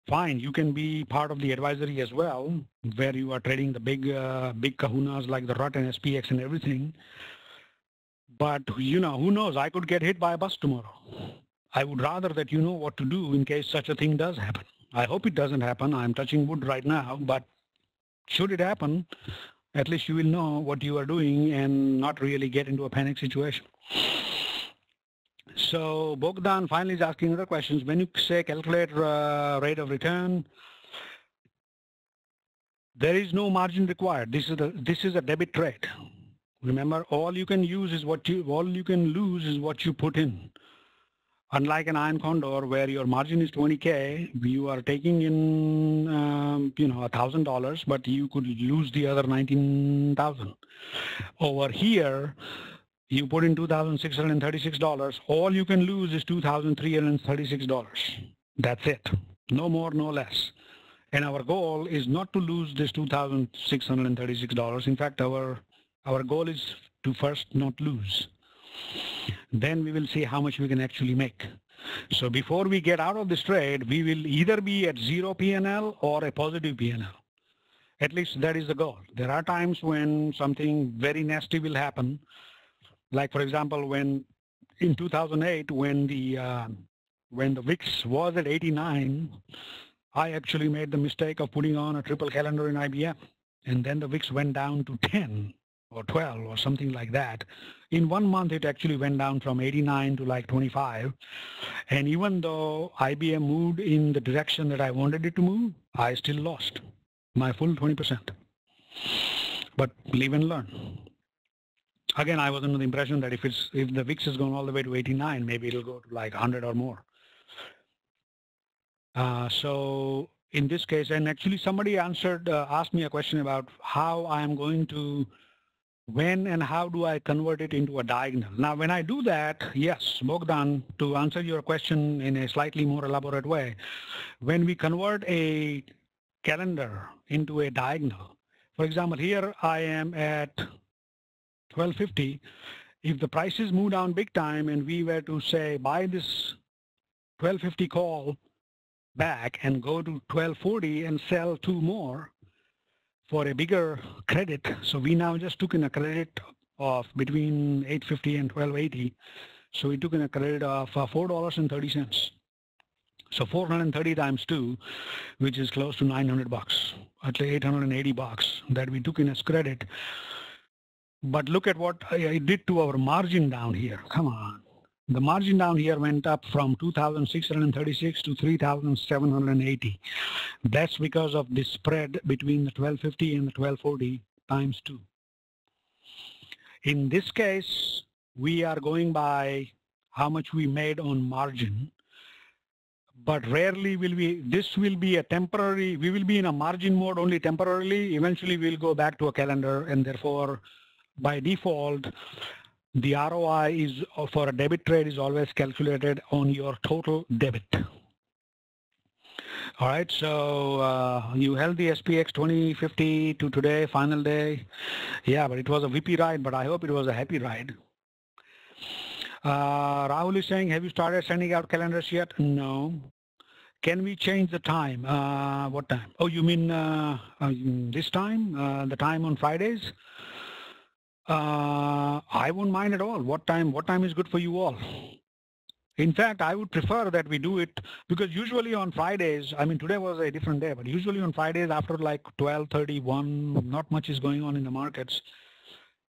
Fine, you can be part of the advisory as well, where you are trading the big kahunas like the RUT and SPX and everything. But who knows, I could get hit by a bus tomorrow. I would rather that you know what to do in case such a thing does happen. I hope it doesn't happen. I'm touching wood right now, but should it happen, at least you will know what you are doing and not really get into a panic situation. So Bogdan finally is asking other questions. When you say calculate rate of return, there is no margin required. This is a debit trade. Remember, all you can lose is what you put in. Unlike an iron condor where your margin is 20K, you are taking in $1,000, but you could lose the other 19,000. Over here, you put in $2,636. All you can lose is $2,336. That's it. No more, no less. And our goal is not to lose this $2,636. In fact, our goal is to first not lose. Then we will see how much we can actually make. So before we get out of this trade, we will either be at 0 P&L or a positive P&L. At least that is the goal. There are times when something very nasty will happen. Like, for example, when in 2008, when the VIX was at 89, I actually made the mistake of putting on a triple calendar in IBM. And then the VIX went down to 10 or 12 or something like that. In 1 month, it actually went down from 89 to like 25. And even though IBM moved in the direction that I wanted it to move, I still lost my full 20%. But live and learn. Again, I was under the impression that if the VIX is going all the way to 89, maybe it'll go to like 100 or more. So in this case, and actually somebody asked me a question about how I am going to, when and how do I convert it into a diagonal. Now, when I do that, yes, Bogdan, to answer your question in a slightly more elaborate way, when we convert a calendar into a diagonal, for example, here I am at 1250. If the prices move down big time and we were to say buy this 1250 call back and go to 1240 and sell 2 more for a bigger credit. So we now just took in a credit of between 850 and 1280. So we took in a credit of $4.30. So 430 times 2, which is close to $900, actually $880 that we took in as credit. But look at what it did to our margin down here. Come on. The margin down here went up from 2,636 to 3,780. That's because of this spread between the 1250 and the 1240 times 2. In this case, we are going by how much we made on margin, but rarely will this will be a temporary, we will be in a margin mode only temporarily. Eventually we'll go back to a calendar, and therefore by default, the ROI is for a debit trade is always calculated on your total debit. All right, so you held the SPX 2050 to today, final day. Yeah, but it was a VP ride, but I hope it was a happy ride. Rahul is saying, have you started sending out calendars yet? No. Can we change the time? What time? Oh, you mean this time? The time on Fridays? I won't mind at all. What time is good for you all? In fact, I would prefer that we do it because usually on Fridays, I mean, today was a different day, but usually on Fridays after like 12:31, not much is going on in the markets.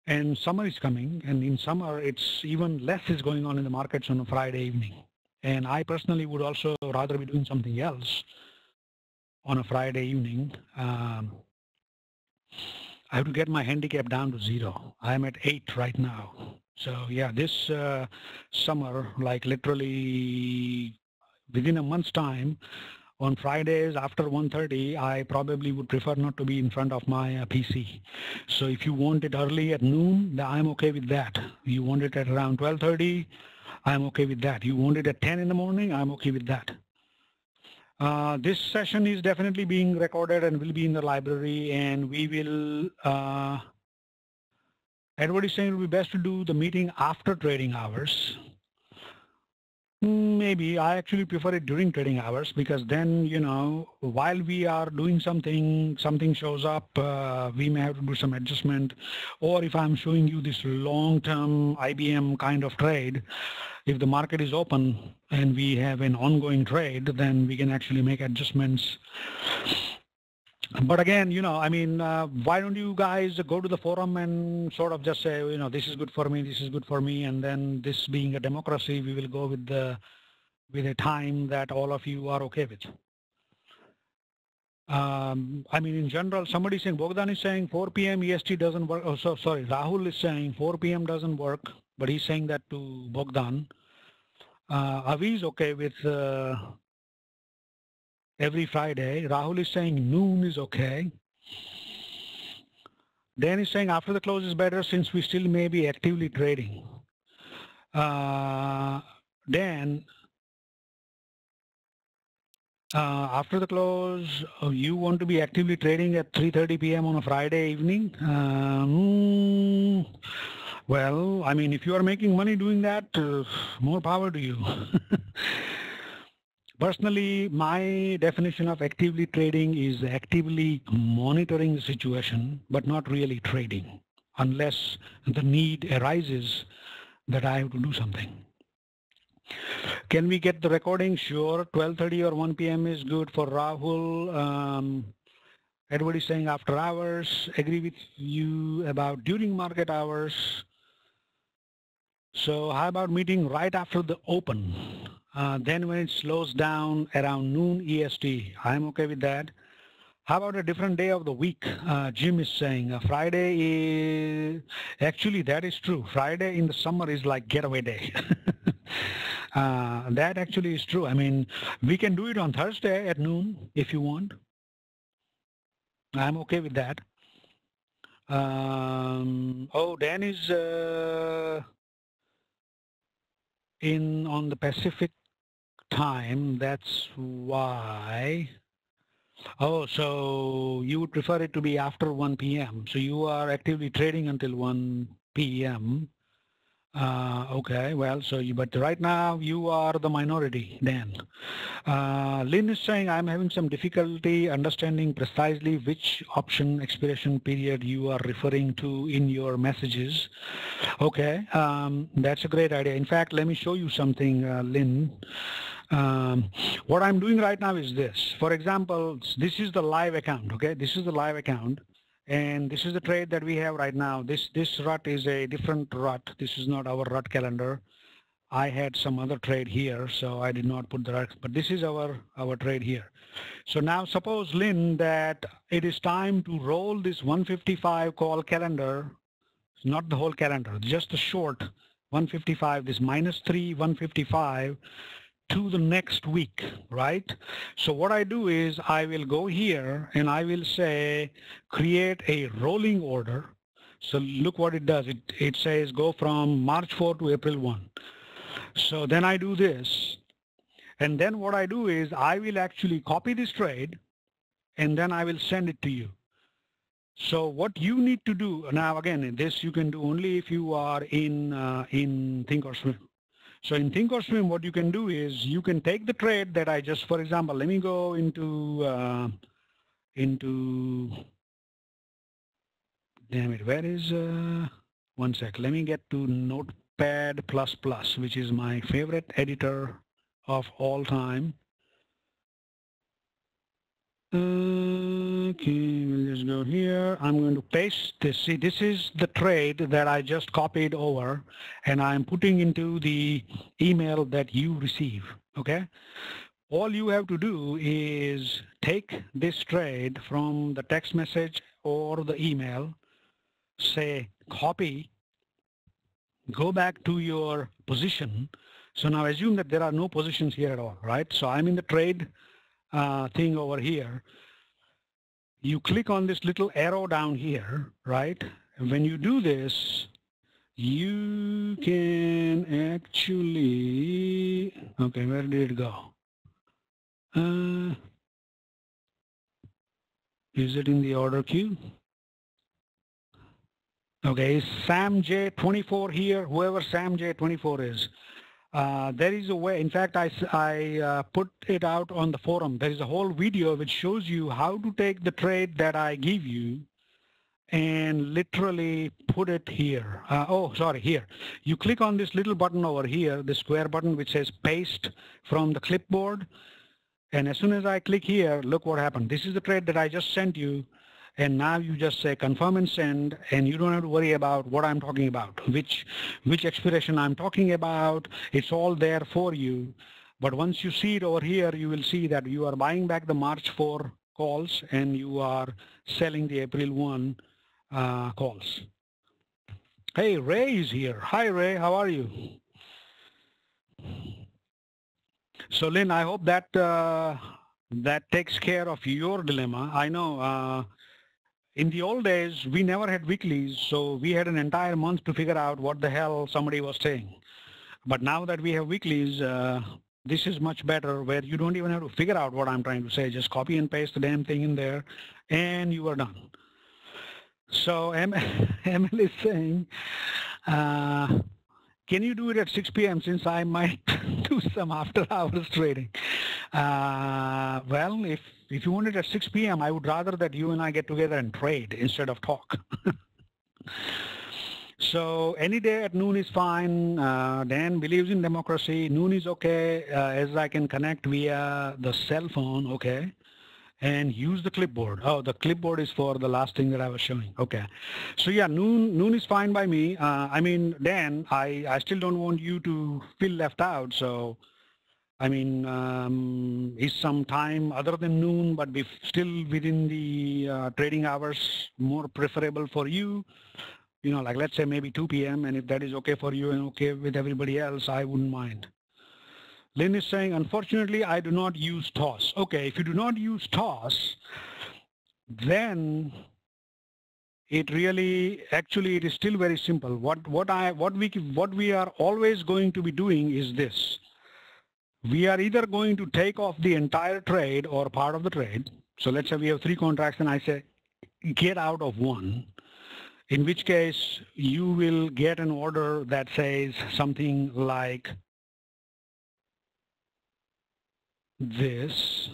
And summer is coming, and in summer, it's even less is going on in the markets on a Friday evening. And I personally would also rather be doing something else on a Friday evening. I have to get my handicap down to 0. I'm at 8 right now. So yeah, this summer, like literally within a month's time, on Fridays after 1:30, I probably would prefer not to be in front of my PC. So if you want it early at noon, I'm okay with that. You want it at around 12:30, I'm okay with that. You want it at 10 in the morning, I'm okay with that. This session is definitely being recorded and will be in the library, and we will, Edward is saying it would be best to do the meeting after trading hours. Maybe. I actually prefer it during trading hours because then, you know, while we are doing something shows up, we may have to do some adjustment. Or if I'm showing you this long-term IBM kind of trade, if the market is open and we have an ongoing trade, then we can actually make adjustments. But again, you know, I mean, why don't you guys go to the forum and sort of just say, you know, this is good for me, this is good for me, and then this being a democracy, we will go with a time that all of you are okay with. I mean, in general, somebody saying, Bogdan is saying 4 p.m. EST doesn't work. Oh, so sorry, Rahul is saying 4 p.m. doesn't work, but he's saying that to Bogdan. Avi is okay with every Friday. Rahul is saying noon is okay. Dan is saying after the close is better since we still may be actively trading. Dan, after the close, you want to be actively trading at 3:30 p.m. on a Friday evening? Well, I mean, if you are making money doing that, more power to you. Personally, my definition of actively trading is actively monitoring the situation, but not really trading, unless the need arises that I have to do something. Can we get the recording? Sure. 12:30 or 1 p.m. is good for Rahul. Edward is saying after hours. Agree with you about during market hours. So how about meeting right after the open? Then when it slows down around noon EST, I'm okay with that. How about a different day of the week? Jim is saying Friday is, actually that is true. Friday in the summer is like getaway day. That actually is true. I mean, we can do it on Thursday at noon if you want. I'm okay with that. Oh, Dan is in on the Pacific time. That's why. Oh, so you would prefer it to be after 1 p.m. So you are actively trading until 1 p.m. Okay, well, so you, but right now you are the minority, Dan. Lynn is saying, I'm having some difficulty understanding precisely which option expiration period you are referring to in your messages. Okay, that's a great idea. In fact, let me show you something, Lynn. What I'm doing right now is this. For example, this is the live account, okay? This is the live account. And this is the trade that we have right now. This rut is a different rut. This is not our rut calendar. I had some other trade here, so I did not put the rut, but this is our trade here. So now suppose, Lynn, that it is time to roll this 155 call calendar, not the whole calendar, just the short 155, this -3, 155 to the next week, right? So what I do is I will go here and I will say create a rolling order. So look what it does. It says go from March 4 to April 1. So then I do this. And then what I do is I will actually copy this trade and then I will send it to you. So what you need to do now, again, this you can do only if you are in Thinkorswim. So in Thinkorswim, what you can do is you can take the trade that I just, for example, let me go into damn it, where is, one sec, let me get to Notepad++, which is my favorite editor of all time. Okay, we'll just go here. I'm going to paste this. See, this is the trade that I just copied over, and I'm putting into the email that you receive, okay? All you have to do is take this trade from the text message or the email, say copy, go back to your position. So now assume that there are no positions here at all, right? So I'm in the trade thing over here. You click on this little arrow down here, right? And when you do this, you can actually, okay, where did it go? Is it in the order queue? Okay, is Sam J24 here? Whoever Sam J24 is. There is a way, in fact, I put it out on the forum. There is a whole video which shows you how to take the trade that I give you and literally put it here. Here. You click on this little button over here, the square button which says paste from the clipboard. And as soon as I click here, look what happened. This is the trade that I just sent you. And now you just say confirm and send, and you don't have to worry about what I'm talking about, which expiration I'm talking about. It's all there for you. But once you see it over here, you will see that you are buying back the March 4 calls and you are selling the April 1 calls. Hey, Ray is here. Hi, Ray. How are you? So, Lynn, I hope that that takes care of your dilemma. I know in the old days, we never had weeklies, so we had an entire month to figure out what the hell somebody was saying. But now that we have weeklies, this is much better, where you don't even have to figure out what I'm trying to say. Just copy and paste the damn thing in there, and you are done. So Emil is saying, can you do it at 6 p.m. since I might do some after hours trading? Well, if you want it at 6 p.m., I would rather that you and I get together and trade instead of talk. So any day at noon is fine. Dan believes in democracy. Noon is okay, as I can connect via the cell phone, okay, and use the clipboard. Oh, the clipboard is for the last thing that I was showing. Okay. So yeah, noon is fine by me. I mean, Dan, I still don't want you to feel left out. So, I mean, is some time other than noon, but still within the trading hours more preferable for you? You know, like let's say maybe 2 p.m. And if that is okay for you and okay with everybody else, I wouldn't mind. Lynn is saying, unfortunately, I do not use TOS. Okay, if you do not use TOS, then it really, actually, it is still very simple. What we are always going to be doing is this. We are either going to take off the entire trade or part of the trade. So let's say we have 3 contracts and I say, get out of one. In which case, you will get an order that says something like this.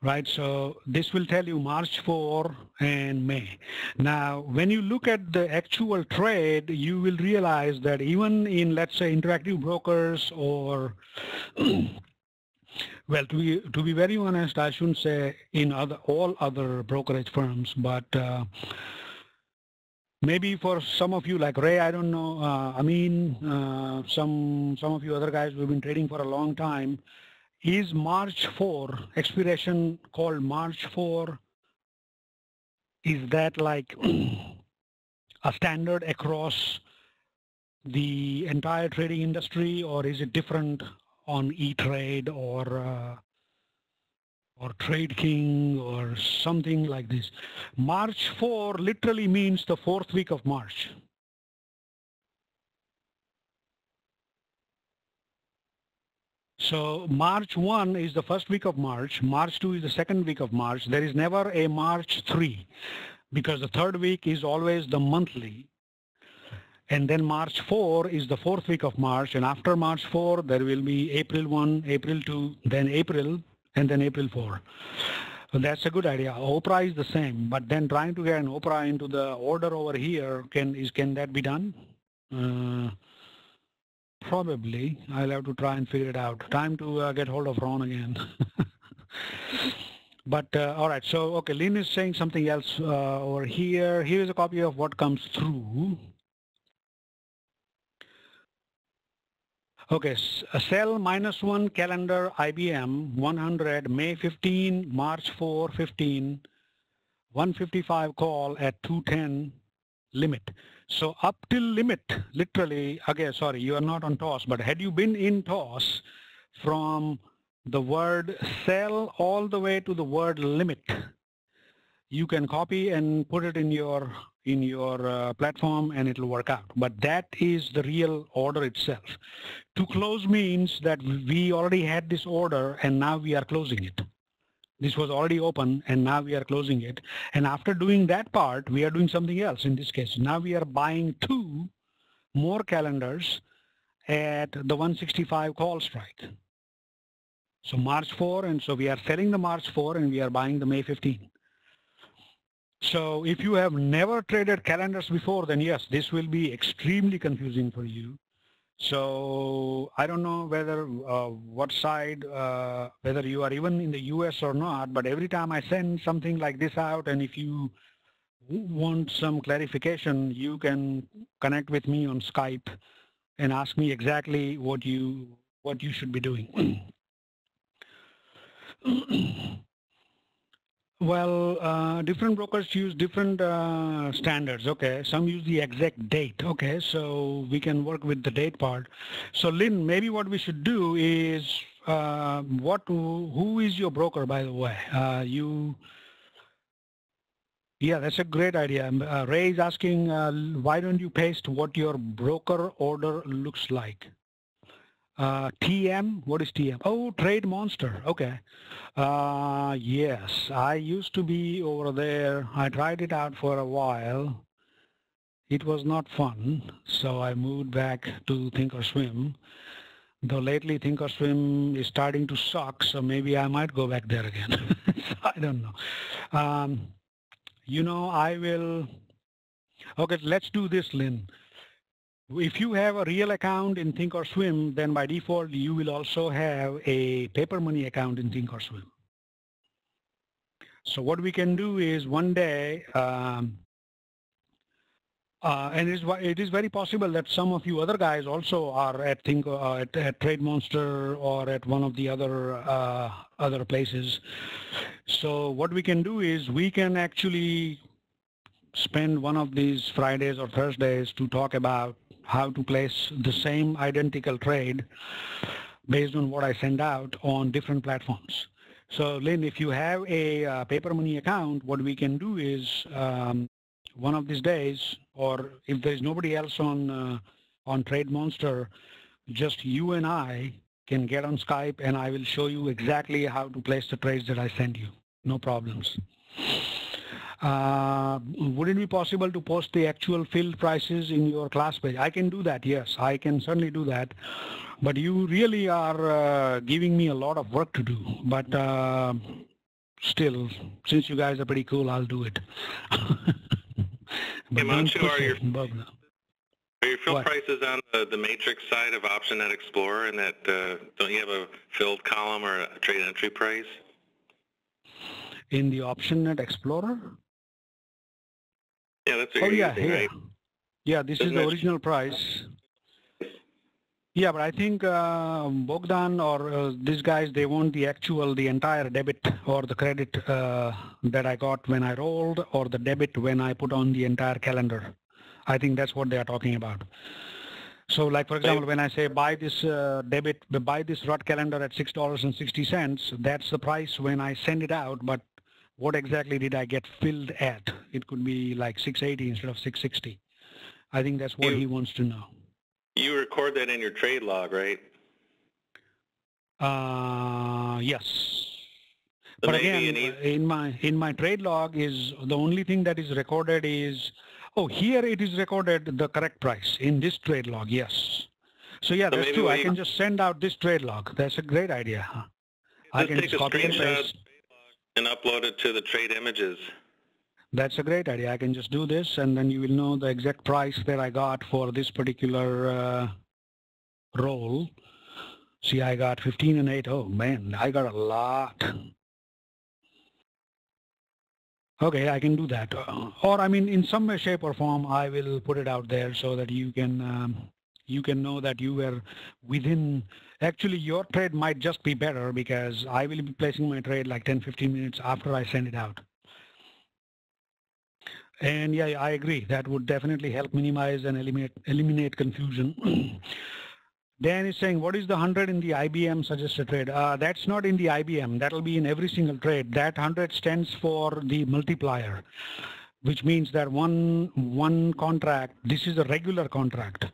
Right, so this will tell you March 4 and May. Now, when you look at the actual trade, you will realize that even in, let's say, Interactive Brokers or well, to be very honest, I shouldn't say in all other brokerage firms, but maybe for some of you like Ray, I don't know, some of you other guys who've been trading for a long time, is March 4 expiration called March 4 Is that like a standard across the entire trading industry, or is it different on E-Trade or Trade King or something like this? March 4 literally means the 4th week of March. So March 1 is the first week of March. March 2 is the second week of March. There is never a March 3 because the third week is always the monthly. And then March 4 is the 4th week of March. And after March 4, there will be April 1, April 2, then April, and then April 4. So that's a good idea. Oprah is the same, but then trying to get an Oprah into the order over here, can that be done? Probably. I'll have to try and figure it out. Time to get hold of Ron again. But all right, so okay, Lynn is saying something else over here. Here is a copy of what comes through. Okay, sell -1 calendar IBM 100 May 15, March 4, 15, 155 call at 210 limit. So up till limit, literally, okay, sorry, you are not on toss, but had you been in toss from the word sell all the way to the word limit, you can copy and put it in your platform and it'll work out. But that is the real order itself. To close means that we already had this order and now we are closing it. This was already open and now we are closing it. And after doing that part, we are doing something else in this case. Now we are buying 2 more calendars at the 165 call strike. So March 4, and so we are selling the March 4 and we are buying the May 15. So if you have never traded calendars before, then yes, this will be extremely confusing for you. So I don't know whether what side, whether you are even in the US or not, but every time I send something like this out, and if you want some clarification, you can connect with me on Skype and ask me exactly what you should be doing. Well, different brokers use different standards. Okay, some use the exact date. Okay, so we can work with the date part. So Lynn, maybe what we should do is, who is your broker, by the way? Yeah, that's a great idea. Ray is asking, why don't you paste what your broker order looks like? TM, what is TM? Oh, Trade Monster. Okay. Yes, I used to be over there. I tried it out for a while. It was not fun, so I moved back to Thinkorswim. Though lately Thinkorswim is starting to suck, so maybe I might go back there again. I don't know. You know, I will. Okay, let's do this, Lynn. If you have a real account in Thinkorswim, then by default, you will also have a paper money account in Thinkorswim. So what we can do is one day, and it is very possible that some of you other guys also are at Trade Monster or at one of the other places. So what we can do is we can actually spend one of these Fridays or Thursdays to talk about how to place the same identical trade based on what I send out on different platforms. So Lynn, if you have a paper money account, what we can do is one of these days, or if there's nobody else on Trade Monster, just you and I can get on Skype and I will show you exactly how to place the trades that I send you. No problems. Would it be possible to post the actual filled prices in your class page? I can do that, yes, I can certainly do that. But you really are giving me a lot of work to do. But still, since you guys are pretty cool, I'll do it. Himanshu, are your fill prices on the matrix side of OptionNet Explorer, and that don't you have a filled column or a trade entry price? In the OptionNet Explorer? Yeah, that's what you're using, right? Yeah, this is the original price. Yeah, but I think Bogdan or these guys, they want the entire debit or the credit that I got when I rolled, or the debit when I put on the entire calendar. I think that's what they are talking about. So like, for example, when I say buy this buy this RUT calendar at $6.60, that's the price when I send it out. But what exactly did I get filled at? It could be like 680 instead of 660. I think that's what he wants to know. You record that in your trade log, right? Yes. So but again, in my trade log is the only thing that is recorded is, oh, here it is recorded the correct price in this trade log. Yes. So yeah, that's true. I can just send out this trade log. That's a great idea. I can just copy and paste and upload it to the trade images. That's a great idea. I can just do this, and then you will know the exact price that I got for this particular roll. See, I got 15 and 8. Oh man, I got a lot. Okay, I can do that. Or I mean, in some way, shape, or form, I will put it out there so that you can know that you were within. Actually, your trade might just be better because I will be placing my trade like 10-15 minutes after I send it out. And yeah, I agree. That would definitely help minimize and eliminate confusion. Dan is saying, what is the 100 in the IBM suggested trade? That's not in the IBM. That'll be in every single trade. That 100 stands for the multiplier, which means that one contract, this is a regular contract.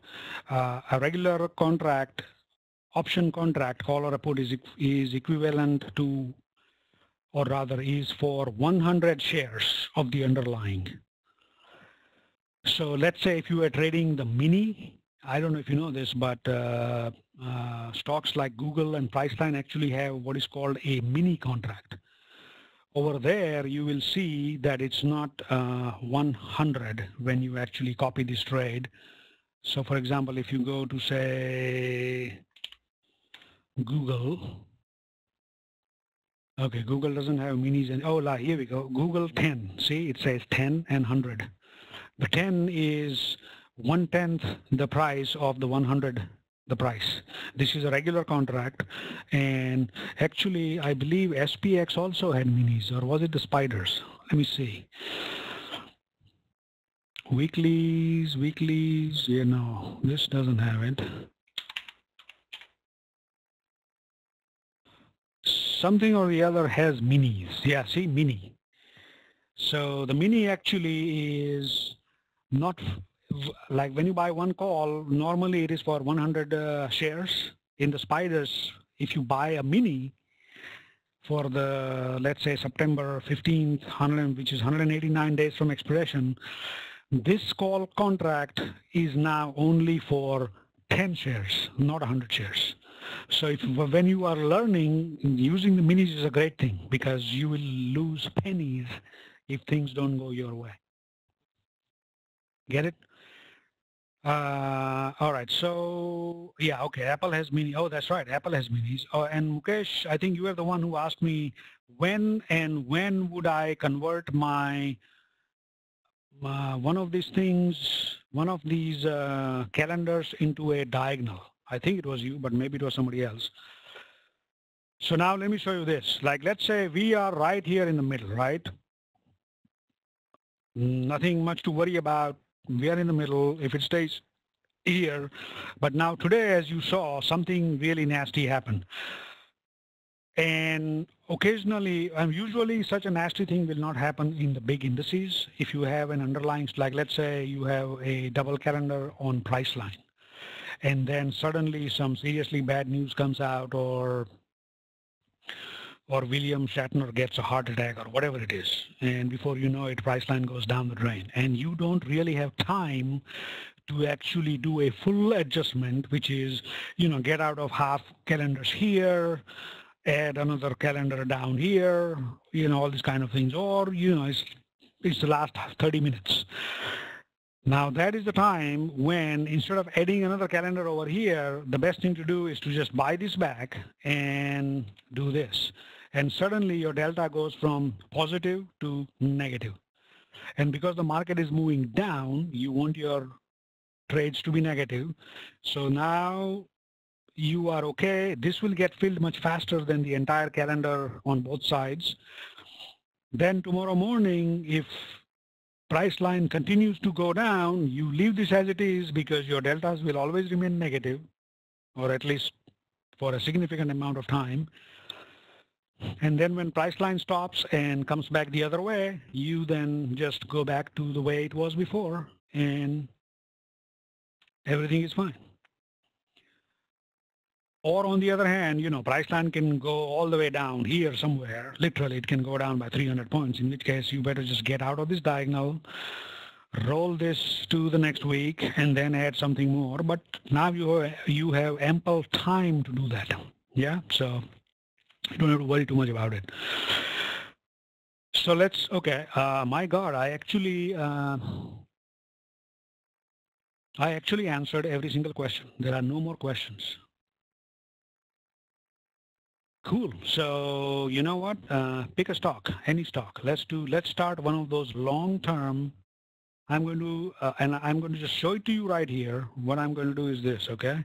A regular contract, option contract, call or a put is equivalent to, or rather is for 100 shares of the underlying. So let's say if you are trading the mini, I don't know if you know this, but stocks like Google and Priceline actually have what is called a mini contract. Over there, you will see that it's not 100 when you actually copy this trade. So for example, if you go to say Google, okay, Google doesn't have minis, and oh, here we go, Google 10, see, it says 10 and 100. The 10 is 1/10 the price of the 100 the price. This is a regular contract, and actually I believe SPX also had minis, or was it the spiders? Let me see. Weeklies, yeah, no, this doesn't have it. Something or the other has minis. Yeah, see, mini. So the mini actually is not like when you buy one call, normally it is for 100 shares. In the spiders, if you buy a mini for the, let's say, September 15th, which is 189 days from expiration, this call contract is now only for 10 shares, not 100 shares. So when you are learning, using the minis is a great thing because you will lose pennies if things don't go your way. Get it? All right, so yeah, okay, Apple has mini. Oh, that's right, Apple has minis. Oh, and Mukesh, I think you are the one who asked me when would I convert my one of these calendars into a diagonal. I think it was you, but maybe it was somebody else. So now let me show you this. Like, let's say we are right here in the middle, right? Nothing much to worry about. We are in the middle. If it stays here, but now today, as you saw, something really nasty happened. And occasionally, usually such a nasty thing will not happen in the big indices. If you have an underlying, like let's say you have a double calendar on Priceline, and then suddenly some seriously bad news comes out, or William Shatner gets a heart attack or whatever it is, and before you know it, Priceline goes down the drain, and you don't really have time to actually do a full adjustment, which is, get out of half calendars here, add another calendar down here, all these kind of things, or, it's the last 30 minutes. Now that is the time when, instead of adding another calendar over here, the best thing to do is to just buy this back and do this. And suddenly your delta goes from positive to negative. And because the market is moving down, you want your trades to be negative. So now you are okay. This will get filled much faster than the entire calendar on both sides. Then tomorrow morning, if price line continues to go down, you leave this as it is because your deltas will always remain negative, or at least for a significant amount of time. And then when price line stops and comes back the other way, you then just go back to the way it was before and everything is fine. Or on the other hand, price line can go all the way down here somewhere. Literally, it can go down by 300 points, in which case you better just get out of this diagonal, roll this to the next week, and then add something more. But now you have ample time to do that. Yeah, so you don't have to worry too much about it. So okay, my God, I actually answered every single question. There are no more questions. Cool. So you know what? Pick a stock, any stock. Let's start one of those long-term. I'm going to and I'm going to just show it to you right here. What I'm going to do is this. Okay.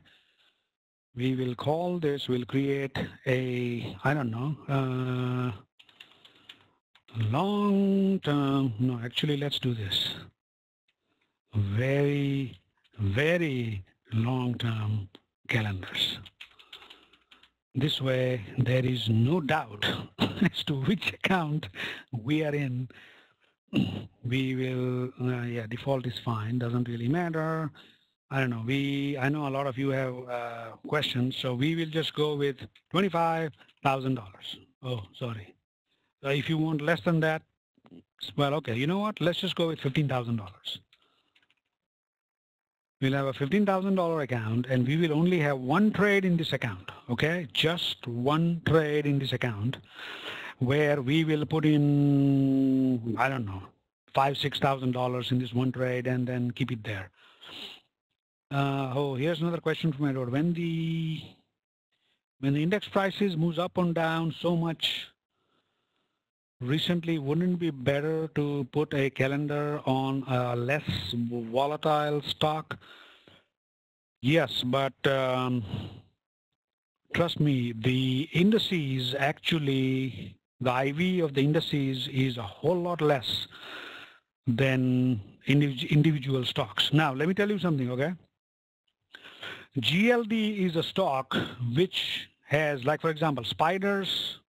We will call this. We'll create a long-term. No, actually, let's do this. Very, very long-term calendars. This way, there is no doubt as to which account we are in. We will, yeah, default is fine, doesn't really matter. I don't know, I know a lot of you have questions, so we will just go with $25,000. Oh, sorry. So if you want less than that, well, okay, you know what? Let's just go with $15,000. We'll have a $15,000 account and we will only have one trade in this account, okay? Just one trade in this account where we will put in, I don't know, $5,000, $6,000 in this one trade and then keep it there. Oh, here's another question from Edward. When the index prices moves up and down so much recently, wouldn't it be better to put a calendar on a less volatile stock? Yes, but trust me, the indices actually, the IV of the indices is a whole lot less than individual stocks. Now, let me tell you something, okay? GLD is a stock which has, like for example, spiders.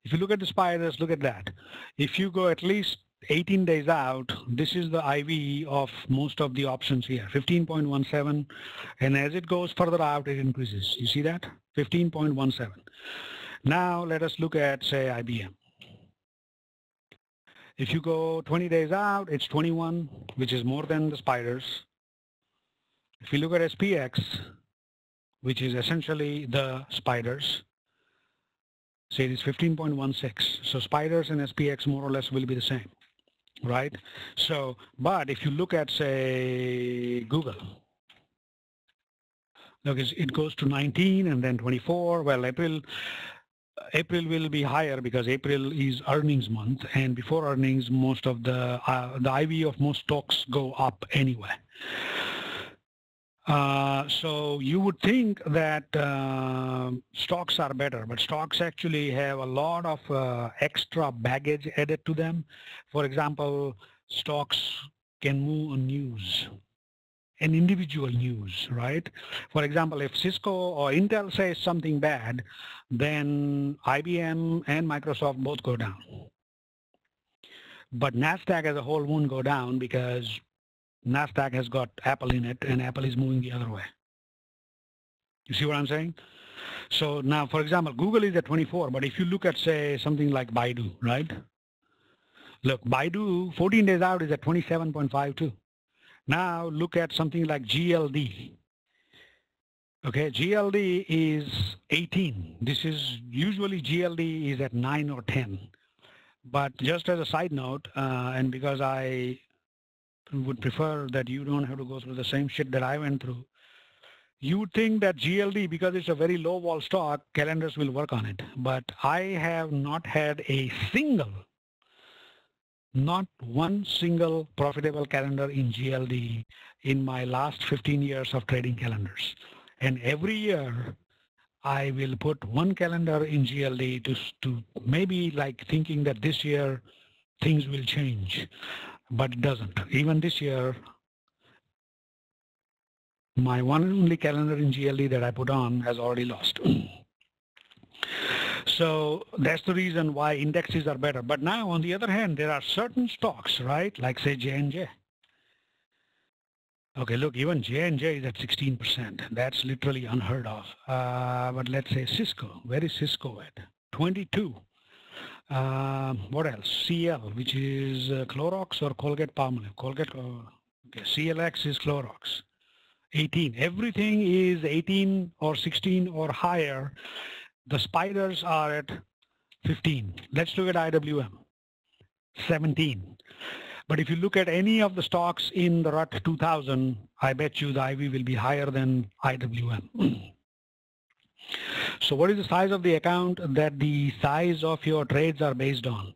If you look at the spiders, look at that. If you go at least 18 days out, this is the IV of most of the options here, 15.17. And as it goes further out, it increases. You see that? 15.17. Now let us look at, say, IBM. If you go 20 days out, it's 21, which is more than the spiders. If you look at SPX, which is essentially the spiders, say it is 15.16. So spiders and SPX more or less will be the same, right? So, but if you look at, say, Google, look, it goes to 19 and then 24. Well, April will be higher because April is earnings month, and before earnings, most of the IV of most stocks go up anyway. So you would think that stocks are better, but stocks actually have a lot of extra baggage added to them. For example, stocks can move on news and individual news, right? For example, if Cisco or Intel says something bad, then IBM and Microsoft both go down. But NASDAQ as a whole won't go down because NASDAQ has got Apple in it and Apple is moving the other way. You see what I'm saying? So now, for example, Google is at 24, but if you look at, say, something like Baidu, right? Look, Baidu 14 days out is at 27.52. Now look at something like GLD. Okay, GLD is 18. This is usually GLD is at 9 or 10. But just as a side note, and because I would prefer that you don't have to go through the same shit that I went through, you would think that GLD, because it's a very low vol stock, calendars will work on it. But I have not had a single, not one single profitable calendar in GLD in my last 15 years of trading calendars. And every year I will put one calendar in GLD to maybe like thinking that this year things will change, but it doesn't. Even this year, my one and only calendar in GLD that I put on has already lost. So that's the reason why indexes are better. But now, on the other hand, there are certain stocks, right? Like say J&J. Okay, look, even J&J is at 16%. That's literally unheard of. But let's say Cisco. Where is Cisco at? 22. What else? CL, which is Clorox or Colgate-Palmolive. Okay, CLX is Clorox. 18. Everything is 18 or 16 or higher. The spiders are at 15. Let's look at IWM. 17. But if you look at any of the stocks in the RUT 2000, I bet you the IV will be higher than IWM. So what is the size of the account that the size of your trades are based on?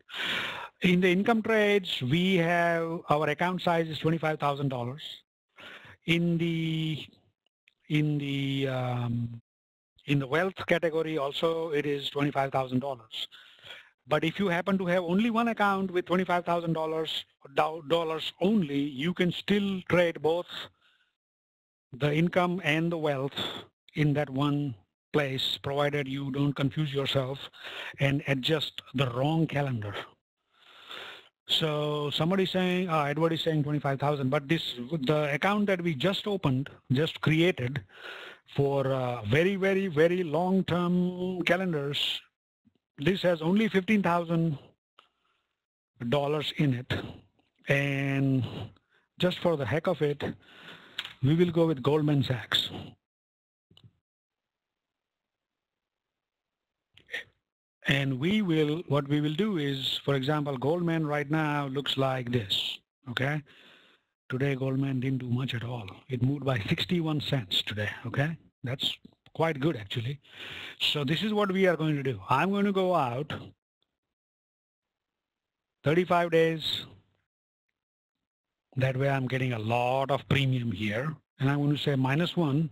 In the income trades, we have our account size is $25,000. In the wealth category also it is $25,000. But if you happen to have only one account with $25,000 only, you can still trade both the income and the wealth in that one place, provided you don't confuse yourself and adjust the wrong calendar. So somebody's saying, Edward is saying 25,000, but the account that we just opened, just created for very, very, very long-term calendars, this has only $15,000 in it. And just for the heck of it, we will go with Goldman Sachs. And what we will do is, for example, Goldman right now looks like this, okay? Today, Goldman didn't do much at all. It moved by 61 cents today, okay? That's quite good, actually. So this is what we are going to do. I'm going to go out 35 days. That way I'm getting a lot of premium here. And I'm going to say -1.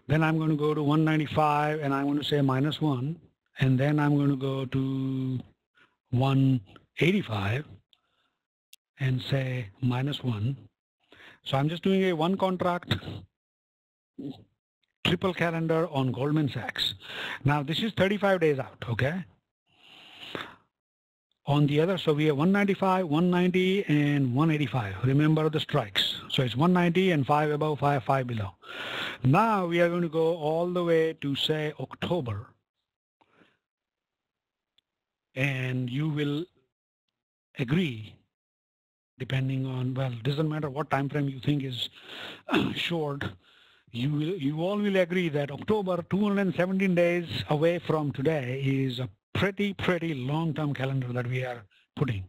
Then I'm going to go to 195 and I'm going to say -1. And then I'm going to go to 185 and say -1. So I'm just doing a one contract triple calendar on Goldman Sachs. Now this is 35 days out, okay? On the other, so we have 195, 190, and 185. Remember the strikes. So it's 190 and 5 above, 5 below. Now we are going to go all the way to say October. And you will agree, depending on, well, it doesn't matter what time frame you think is short, you all will agree that October, 217 days away from today, is a pretty long-term calendar that we are putting.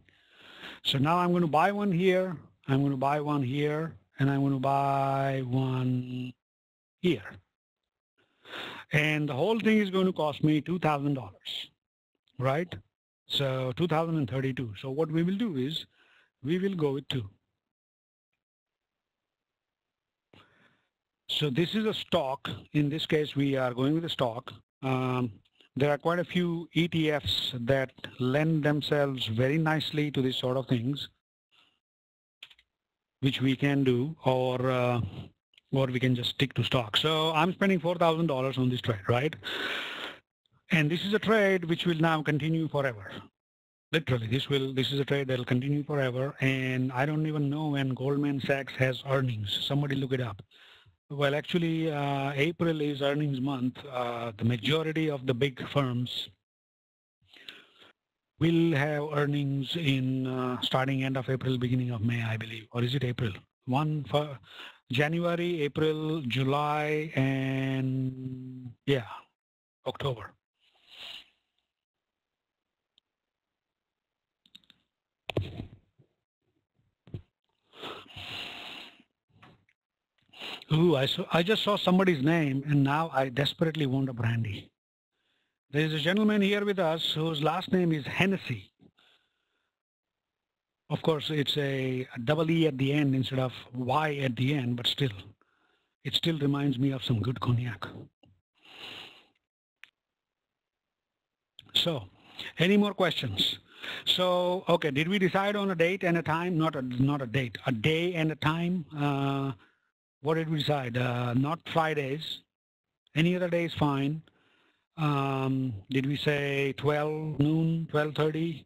So now I'm going to buy one here, I'm going to buy one here, and I'm going to buy one here. And the whole thing is going to cost me $2,000, right? So 2032. So what we will do is we will go with 2. So this is a stock. In this case, we are going with a stock. There are quite a few ETFs that lend themselves very nicely to this sort of things, which we can do, or we can just stick to stock. So I'm spending $4,000 on this trade, right? And this is a trade which will now continue forever. Literally, this is a trade that will continue forever. And I don't even know when Goldman Sachs has earnings. Somebody look it up. Well, actually, April is earnings month. The majority of the big firms will have earnings in starting end of April, beginning of May, I believe. Or is it April? One for January, April, July, and yeah, October. Ooh, I just saw somebody's name, and now I desperately want a brandy. There is a gentleman here with us whose last name is Hennessy. Of course, it's a double E at the end instead of Y at the end, but still, it still reminds me of some good cognac. So, any more questions? So, okay, did we decide on a date and a time? Not a date, a day and a time. What did we decide? Not Fridays. Any other day is fine. Did we say 12 noon, 12:30?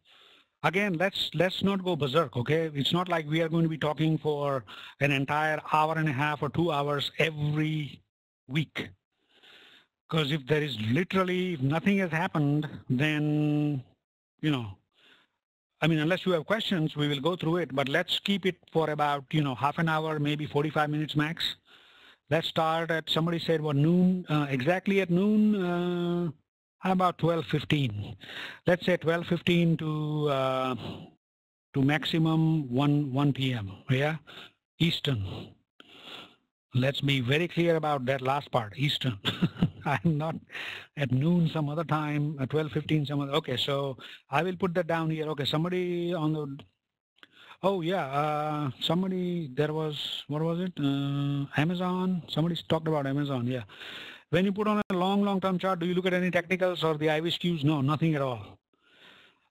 Again, let's not go berserk, okay? It's not like we are going to be talking for an entire hour and a half or 2 hours every week. Because if there is literally, if nothing has happened, then, you know, I mean, unless you have questions, we will go through it, but let's keep it for about, half an hour, maybe 45 minutes max. Let's start at, somebody said, what, noon, exactly at noon, how about 12:15? Let's say 12:15 to maximum 1 p.m., yeah, Eastern. Let's be very clear about that last part, Eastern. I'm not at noon some other time, at 12:15 some other, okay, so I will put that down here. Okay, somebody on the, oh yeah, somebody, there was, what was it, Amazon, somebody talked about Amazon, yeah. When you put on a long-term chart, do you look at any technicals or the IV skews? No, nothing at all.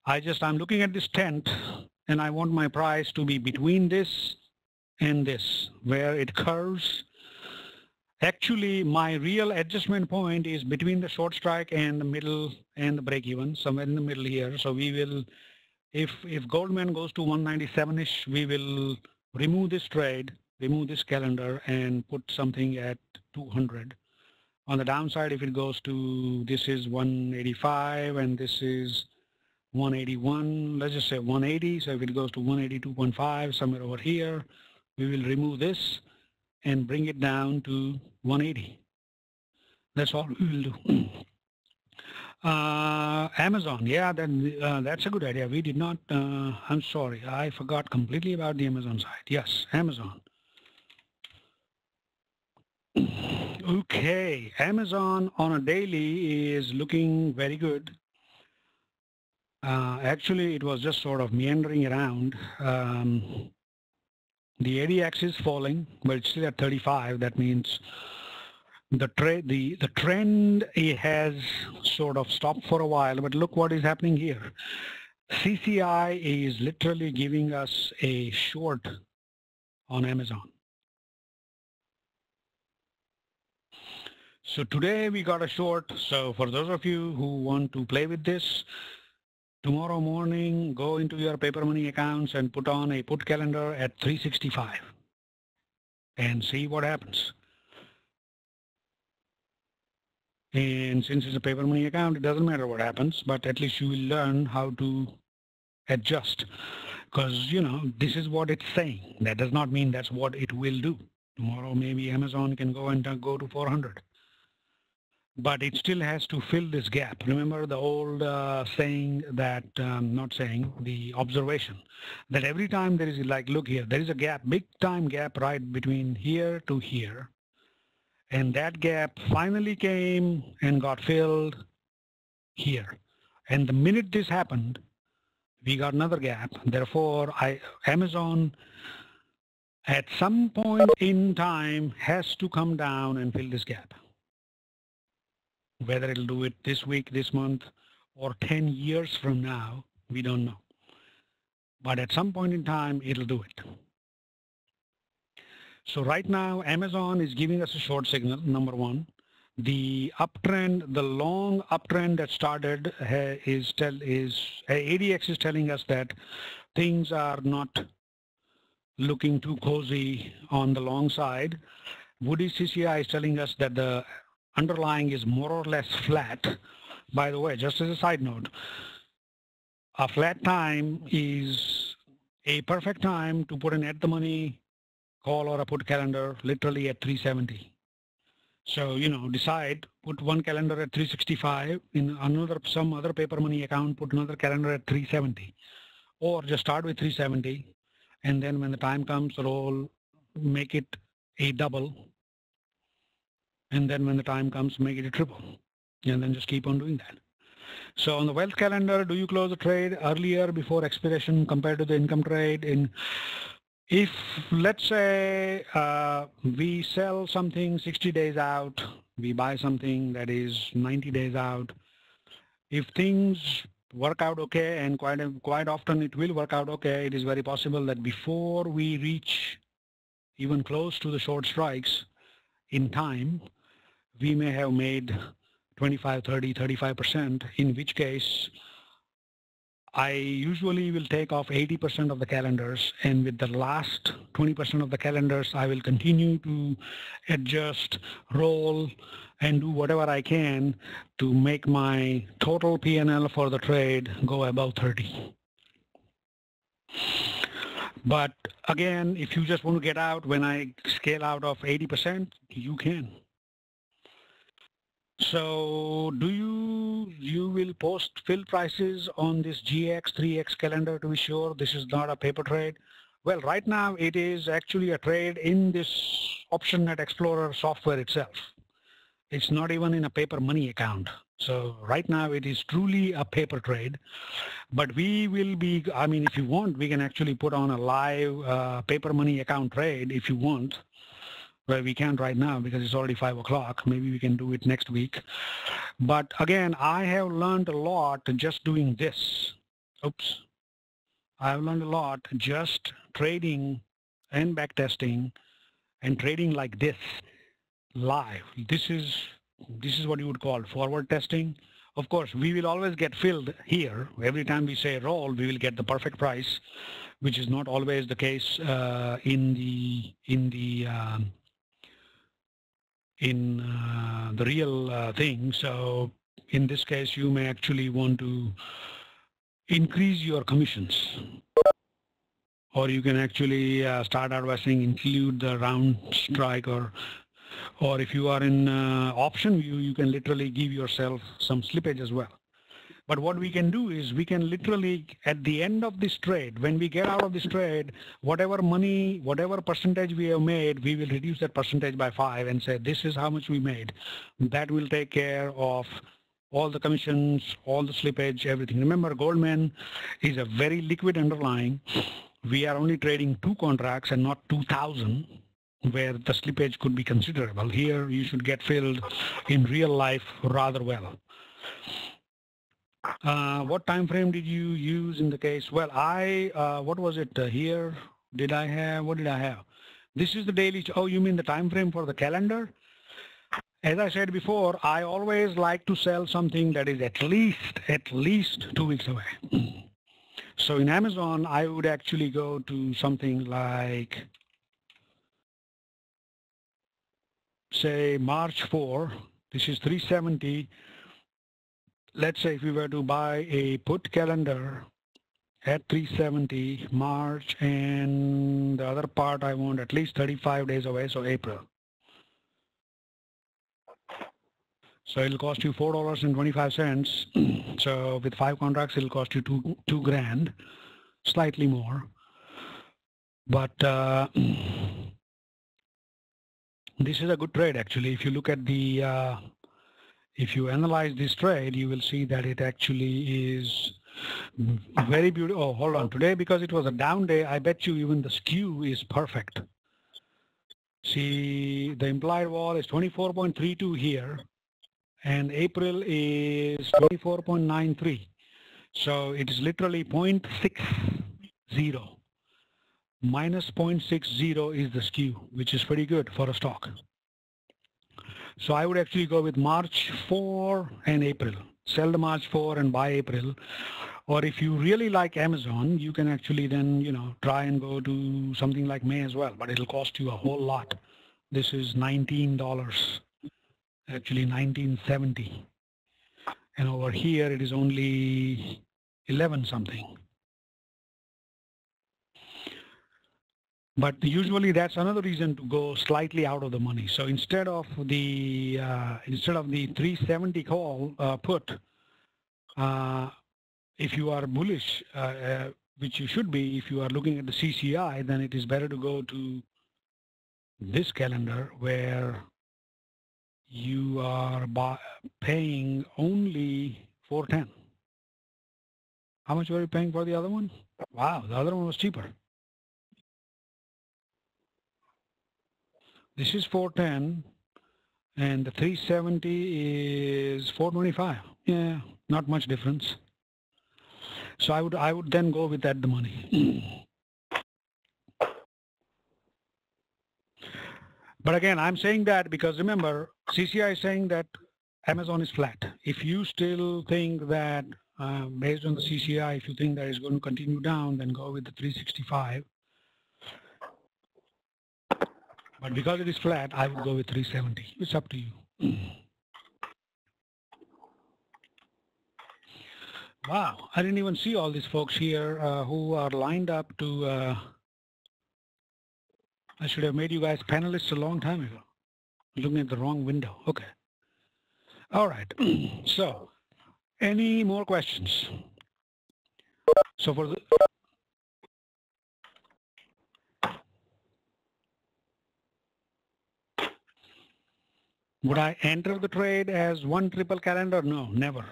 I'm looking at this tent and I want my price to be between this and this, where it curves. Actually, my real adjustment point is between the short strike and the middle and the break even, somewhere in the middle here. So we will, if Goldman goes to 197-ish, we will remove this trade, remove this calendar and put something at 200. On the downside, if it goes to, this is 185 and this is 181, let's just say 180. So if it goes to 182.5, somewhere over here, we will remove this and bring it down to 180. That's all we will do. Amazon, yeah, that's a good idea. We did not, I'm sorry, I forgot completely about the Amazon side. Yes, Amazon. Okay, Amazon on a daily is looking very good. Actually, it was just sort of meandering around. The ADX is falling, but it's still at 35. That means the trend it has sort of stopped for a while. But look what is happening here. CCI is literally giving us a short on Amazon. So today we got a short. So for those of you who want to play with this, tomorrow morning, go into your paper money accounts and put on a put calendar at 365 and see what happens. And since it's a paper money account, it doesn't matter what happens, but at least you will learn how to adjust, because, this is what it's saying. That does not mean that's what it will do. Tomorrow, maybe Amazon can go and go to 400. But it still has to fill this gap. Remember the old saying that, the observation, that every time there is, like, look here, there is a gap, big time gap right between here to here. And that gap finally came and got filled here. And the minute this happened, we got another gap. Therefore, Amazon at some point in time has to come down and fill this gap. Whether it'll do it this week, this month, or 10 years from now, we don't know. But at some point in time, it'll do it. So right now, Amazon is giving us a short signal, number one. The uptrend, the long uptrend that started ADX is telling us that things are not looking too cozy on the long side. Woody CCI is telling us that the underlying is more or less flat. By the way, just as a side note, a flat time is a perfect time to put an at the money call or a put calendar literally at 370. So, decide, put one calendar at 365, in some other paper money account, put another calendar at 370, or just start with 370. And then when the time comes, roll, make it a double. And then when the time comes, make it a triple. And then just keep on doing that. So on the wealth calendar, do you close the trade earlier before expiration compared to the income trade? If, let's say, we sell something 60 days out, we buy something that is 90 days out, If things work out okay, and quite often it will work out okay, it is very possible that before we reach even close to the short strikes in time, we may have made 25, 30, 35%, in which case I usually will take off 80% of the calendars, and with the last 20% of the calendars, I will continue to adjust, roll, and do whatever I can to make my total P&L for the trade go above 30. But again, if you just want to get out when I scale out of 80%, you can. So do you will post fill prices on this GX 3X calendar to be sure this is not a paper trade? Well, right now it is actually a trade in this OptionNet Explorer software itself. It's not even in a paper money account. So right now it is truly a paper trade, but we will be, I mean, if you want, we can actually put on a live paper money account trade if you want. Well, we can't right now because it's already 5 o'clock. Maybe we can do it next week. But again, I have learned a lot just doing this. Oops. I've learned a lot just trading and backtesting and trading like this live. This is what you would call forward testing. Of course, we will always get filled here. Every time we say roll, we will get the perfect price, which is not always the case in the real thing. So in this case, you may actually want to increase your commissions, or you can actually start out by saying include the round strike, or if you are in option, you can literally give yourself some slippage as well. But what we can do is we can literally, at the end of this trade, when we get out of this trade, whatever money, whatever percentage we have made, we will reduce that percentage by 5 and say, this is how much we made. That will take care of all the commissions, all the slippage, everything. Remember, Goldman is a very liquid underlying. We are only trading 2 contracts and not 2,000, where the slippage could be considerable. Here, you should get filled in real life rather well. What time frame did you use in the case? Well, what was it here? What did I have? This is the daily, oh, you mean the time frame for the calendar? As I said before, I always like to sell something that is at least 2 weeks away. So in Amazon, I would actually go to something like, say, March 4. This is 370. Let's say if we were to buy a put calendar at 370 March, and the other part I want at least 35 days away, so April. So it'll cost you $4.25. So with 5 contracts, it'll cost you two grand, slightly more. But this is a good trade actually. If you look at the if you analyze this trade, you will see that it actually is very beautiful. Oh, hold on. Today, because it was a down day, I bet you even the skew is perfect. See, the implied wall is 24.32 here, and April is 24.93. So it is literally 0.60. Minus 0.60 is the skew, which is pretty good for a stock. So I would actually go with March 4 and April. Sell the March 4 and buy April. Or if you really like Amazon, you can actually then, try and go to something like May as well, but it'll cost you a whole lot. This is $19, actually $19.70. And over here, it is only 11 something. But usually that's another reason to go slightly out of the money. So instead of the 370 call put, if you are bullish, which you should be if you are looking at the CCI, then it is better to go to this calendar where you are paying only $410. How much were you paying for the other one? Wow, the other one was cheaper. This is 410, and the 370 is 425. Yeah, not much difference. So I would then go with at the money. But again, I'm saying that because remember, CCI is saying that Amazon is flat. If you still think that based on the CCI, if you think that it's going to continue down, then go with the 365. But because it is flat, I would go with 370. It's up to you. Wow, I didn't even see all these folks here who are lined up to, I should have made you guys panelists a long time ago. Looking at the wrong window. Okay. All right. So, any more questions? So for the would I enter the trade as one triple calendar? No, never.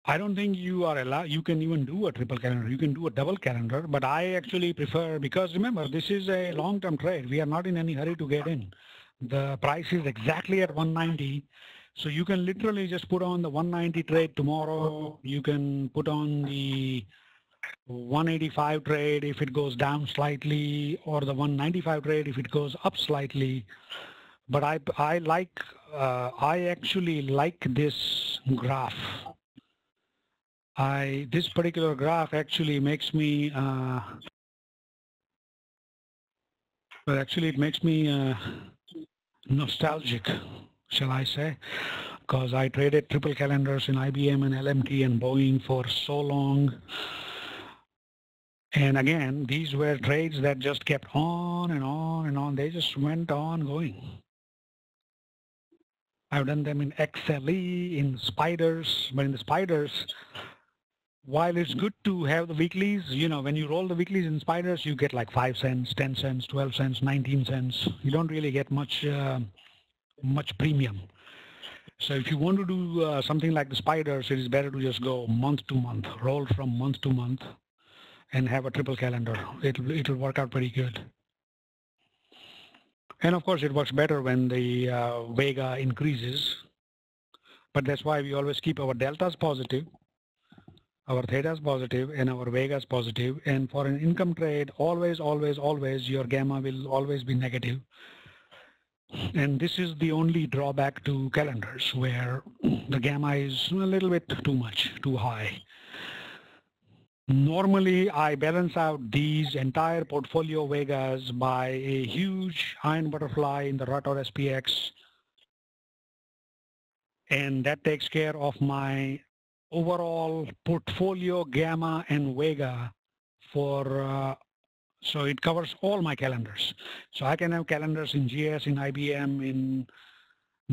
I don't think you are allowed, you can even do a triple calendar, you can do a double calendar, but I actually prefer, because remember, this is a long-term trade. We are not in any hurry to get in. The price is exactly at 190. So you can literally just put on the 190 trade tomorrow. You can put on the 185 trade if it goes down slightly, or the 195 trade if it goes up slightly. But I actually like this graph. This particular graph actually makes me, well, actually it makes me nostalgic, shall I say, because I traded triple calendars in IBM and LMT and Boeing for so long. And again, these were trades that just kept on and on and on. They just went on going. I've done them in XLE, in spiders, but in the spiders, while it's good to have the weeklies, you know, when you roll the weeklies in spiders, you get like 5 cents, 10 cents, 12 cents, 19 cents. You don't really get much premium. So if you want to do something like the spiders, it is better to just go month to month, roll from month to month and have a triple calendar. It'll work out pretty good. And of course, it works better when the Vega increases. But that's why we always keep our deltas positive, our thetas positive, and our Vegas positive. And for an income trade, always, always, always, your gamma will always be negative. And this is the only drawback to calendars, where the gamma is a little bit too much, too high. Normally, I balance out these entire portfolio Vegas by a huge iron butterfly in the RUT or SPX. And that takes care of my overall portfolio gamma and Vega for, so it covers all my calendars. So I can have calendars in GS, in IBM, in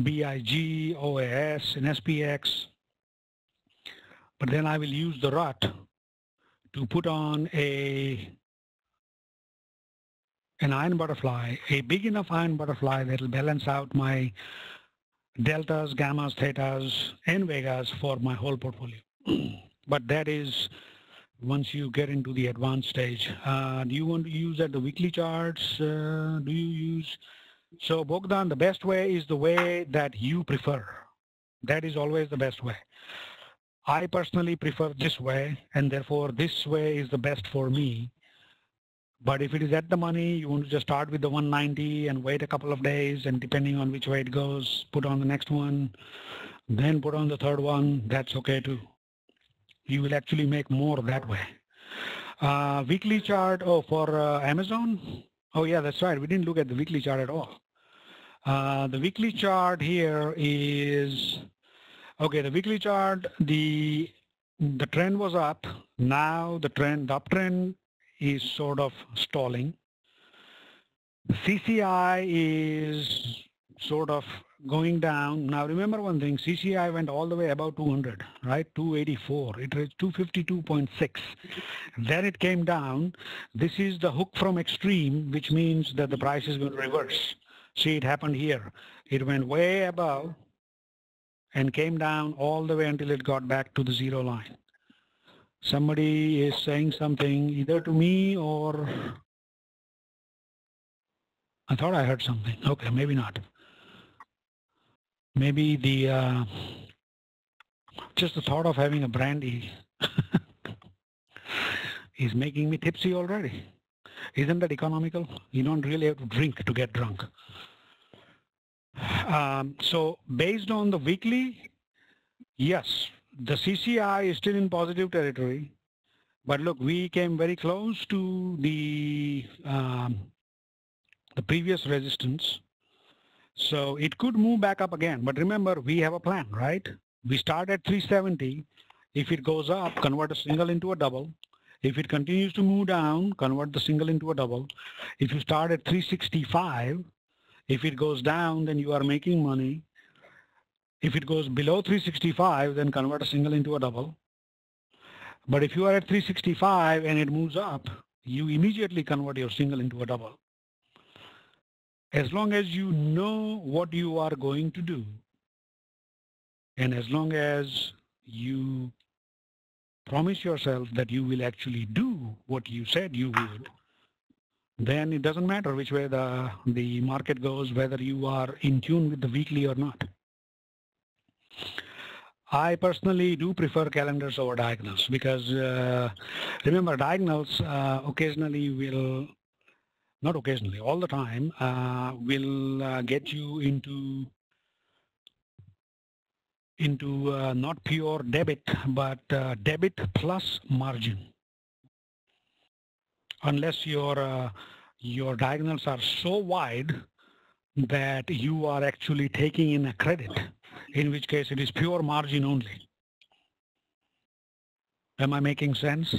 BIG, OAS, in SPX. But then I will use the RUT to put on an iron butterfly, a big enough iron butterfly that will balance out my deltas, gammas, thetas, and Vegas for my whole portfolio. But that is once you get into the advanced stage. Do you want to use the weekly charts? Do you use? So Bogdan, the best way is the way that you prefer. That is always the best way. I personally prefer this way, and therefore this way is the best for me. But if it is at the money, you want to just start with the 190 and wait a couple of days, and depending on which way it goes, put on the next one, then put on the third one, that's okay too. You will actually make more that way. Weekly chart, for Amazon? Oh yeah, that's right. We didn't look at the weekly chart at all. The weekly chart here is, okay, the weekly chart, the trend was up. Now the uptrend is sort of stalling. The CCI is sort of going down. Now remember one thing, CCI went all the way above 200, right? 284, it reached 252.6. Then it came down. This is the hook from extreme, which means that the price is going to reverse. See, it happened here. It went way above and came down all the way until it got back to the zero line. Somebody is saying something either to me or I thought I heard something. Okay, maybe not. Maybe the Just the thought of having a brandy is making me tipsy already. Isn't that economical? You don't really have to drink to get drunk. So based on the weekly, yes, the CCI is still in positive territory. But look, we came very close to the previous resistance. So it could move back up again. But remember, we have a plan, right? We start at 370. If it goes up, convert a single into a double. If it continues to move down, convert the single into a double. If you start at 365, if it goes down, then you are making money. If it goes below 365, then convert a single into a double. But if you are at 365 and it moves up, you immediately convert your single into a double. As long as you know what you are going to do, and as long as you promise yourself that you will actually do what you said you would, then it doesn't matter which way the market goes, whether you are in tune with the weekly or not. I personally do prefer calendars over diagonals because remember, diagonals occasionally will, not occasionally, all the time, will get you into not pure debit, but debit plus margin. Unless your diagonals are so wide that you are actually taking in a credit, in which case it is pure margin only. Am I making sense?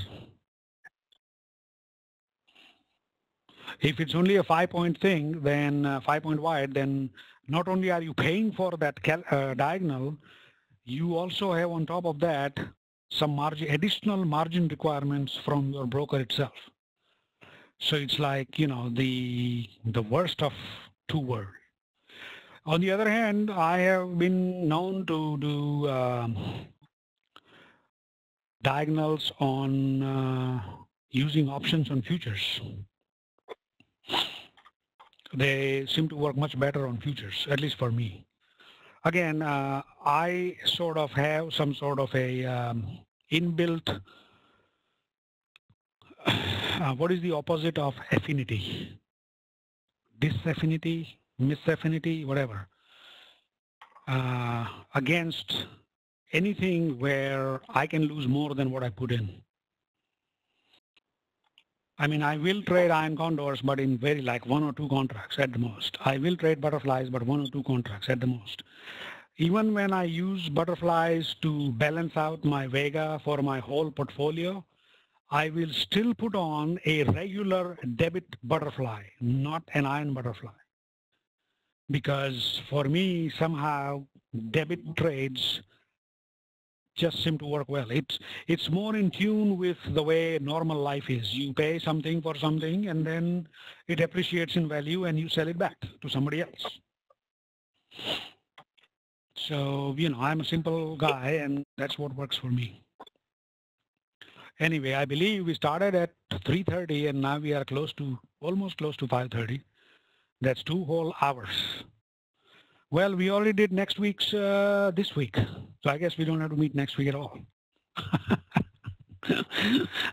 If it's only a 5-point thing, then 5-point wide, then not only are you paying for that diagonal, you also have on top of that some margin, additional margin requirements from your broker itself. So it's like, you know, the worst of two worlds. On the other hand, I have been known to do diagonals on using options on futures. They seem to work much better on futures, at least for me. Again, I sort of have some sort of a inbuilt, what is the opposite of affinity? Disaffinity, misaffinity, whatever, against anything where I can lose more than what I put in. I mean, I will trade iron condors, but in very like 1 or 2 contracts at the most. I will trade butterflies, but 1 or 2 contracts at the most. Even when I use butterflies to balance out my Vega for my whole portfolio, I will still put on a regular debit butterfly, not an iron butterfly. Because for me, somehow, debit trades just seem to work well. It's more in tune with the way normal life is. You pay something for something and then it appreciates in value and you sell it back to somebody else. So, you know, I'm a simple guy and that's what works for me. Anyway, I believe we started at 3:30 and now we are almost close to 5:30. That's 2 whole hours. Well, we already did next week's this week. So I guess we don't have to meet next week at all.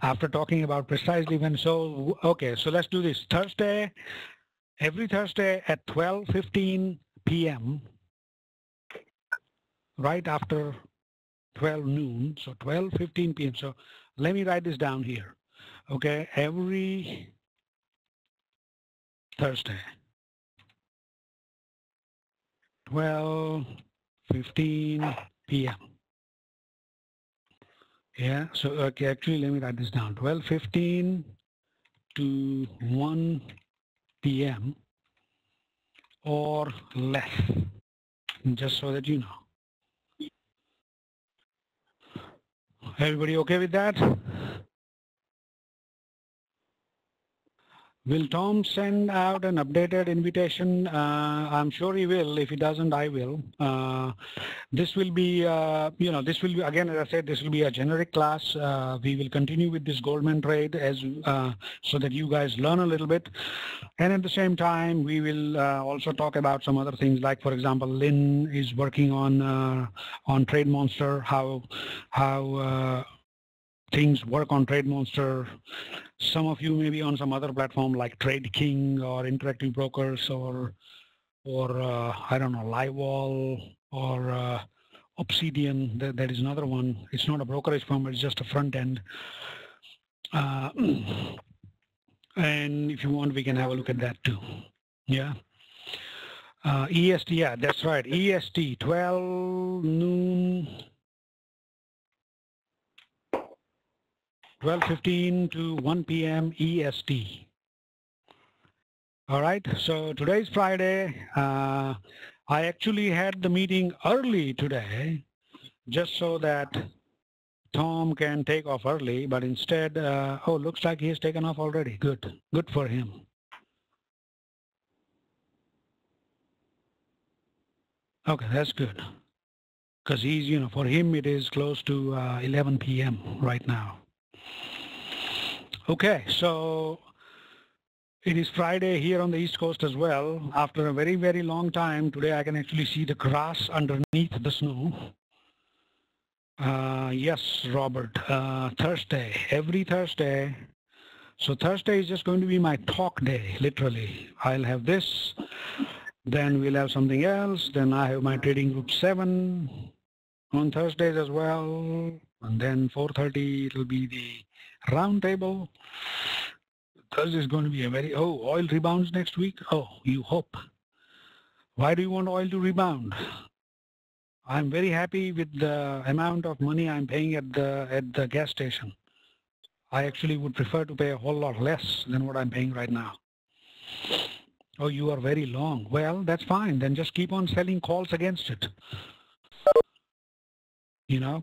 After talking about precisely when. So, okay, so let's do this. Thursday, every Thursday at 12:15 p.m., right after 12 noon, so 12:15 p.m. So let me write this down here. Okay, every Thursday, 12:15 p.m. Yeah, so okay, actually let me write this down. 12:15 to 1 p.m. or less, just so that you know. Everybody okay with that? Will Tom send out an updated invitation? I'm sure he will. If he doesn't, I will. This will be, this will be, again, as I said, this will be a generic class. We will continue with this Goldman trade as so that you guys learn a little bit. And at the same time, we will also talk about some other things, like, for example, Lynn is working on Trade Monster, how things work on Trade Monster. Some of you may be on some other platform like Trade King or Interactive Brokers or I don't know, Livewall or Obsidian. That is another one. It's not a brokerage firm, it's just a front end. And if you want, we can have a look at that too. Yeah. EST, yeah, that's right. EST, 12 noon. 12:15 to 1 p.m. EST. All right, so today's Friday. I actually had the meeting early today just so that Tom can take off early, but instead, oh, looks like he has taken off already. Good, good for him. Okay, that's good. Because he's, for him it is close to 11 p.m. right now. Okay, so it is Friday here on the East Coast as well. After a very, very long time, today I can actually see the grass underneath the snow. Yes, Robert, Thursday, every Thursday. So Thursday is just going to be my talk day, literally. I'll have this, then we'll have something else, then I have my trading group 7 on Thursdays as well, and then 4:30 it'll be the round table. Thursday is going to be a very, oil rebounds next week? Oh, you hope. Why do you want oil to rebound? I'm very happy with the amount of money I'm paying at the gas station. I actually would prefer to pay a whole lot less than what I'm paying right now. Oh, you are very long. Well, that's fine. Then just keep on selling calls against it.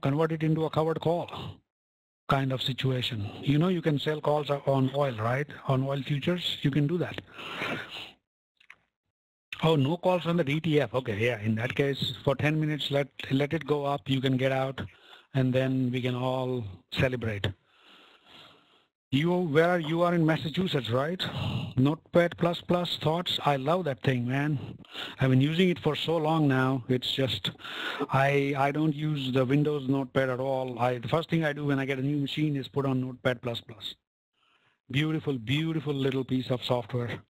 Convert it into a covered call kind of situation. You can sell calls on oil, right? On oil futures, you can do that. Oh, no calls on the ETF. Okay, yeah. In that case, for 10 minutes, let it go up. You can get out, and then we can all celebrate. You are in Massachusetts, right? Notepad++ thoughts. I love that thing, man. I've been using it for so long now. It's just, I don't use the Windows Notepad at all. The first thing I do when I get a new machine is put on Notepad++. Beautiful, beautiful little piece of software.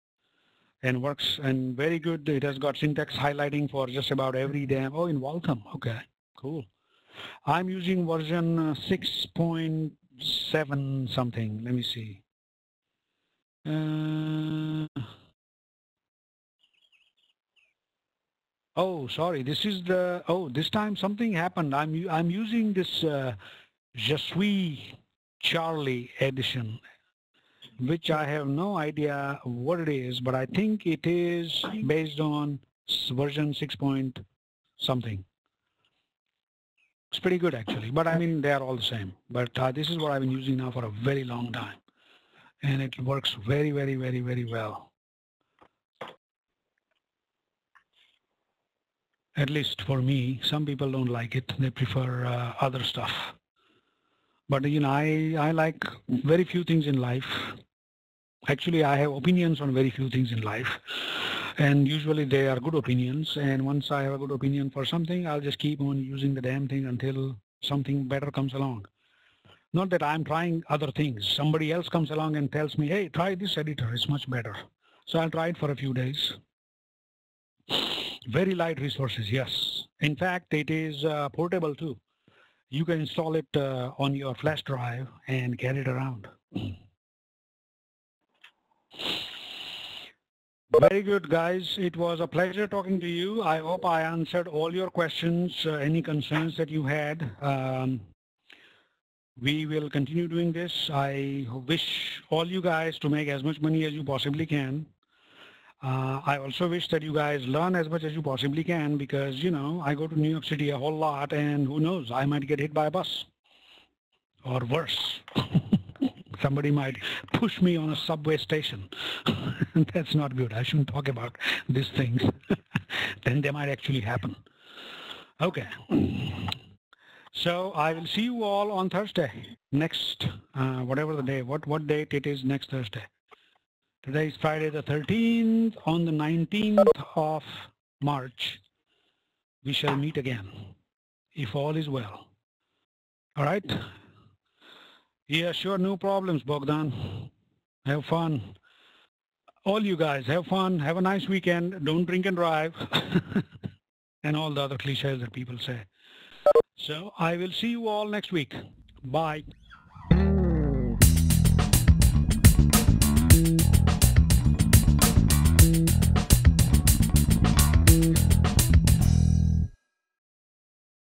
And works, and very good. It has got syntax highlighting for just about every damn. Oh, in Waltham. Okay, cool. I'm using version 6.7 something. Let me see. Oh, sorry. This is the. Oh, this time something happened. I'm using this Je suis Charlie edition, which I have no idea what it is, but I think it is based on version 6 point something. It's pretty good actually, but I mean, they are all the same. But this is what I've been using now for a very long time. And it works very, very, very, very well. At least for me. Some people don't like it. They prefer other stuff. But I like very few things in life. Actually, I have opinions on very few things in life, and usually they are good opinions. And once I have a good opinion for something, I'll just keep on using the damn thing until something better comes along. Not that I'm trying other things. Somebody else comes along and tells me, hey, try this editor, it's much better. So I'll try it for a few days. Very light resources, yes. In fact, it is portable too. You can install it on your flash drive and carry it around. Very good, guys. It was a pleasure talking to you. I hope I answered all your questions, any concerns that you had. We will continue doing this. I wish all you guys to make as much money as you possibly can. I also wish that you guys learn as much as you possibly can, because, I go to New York City a whole lot, and who knows, I might get hit by a bus or worse. Somebody might push me on a subway station. That's not good. I shouldn't talk about these things. Then they might actually happen. Okay. So I will see you all on Thursday. Next, whatever the day. What date it is next Thursday? Today is Friday the 13th. On the 19th of March, we shall meet again, if all is well. All right? Yeah, sure, no problems, Bogdan. Have fun. All you guys, have fun. Have a nice weekend. Don't drink and drive. And all the other cliches that people say. So I will see you all next week. Bye.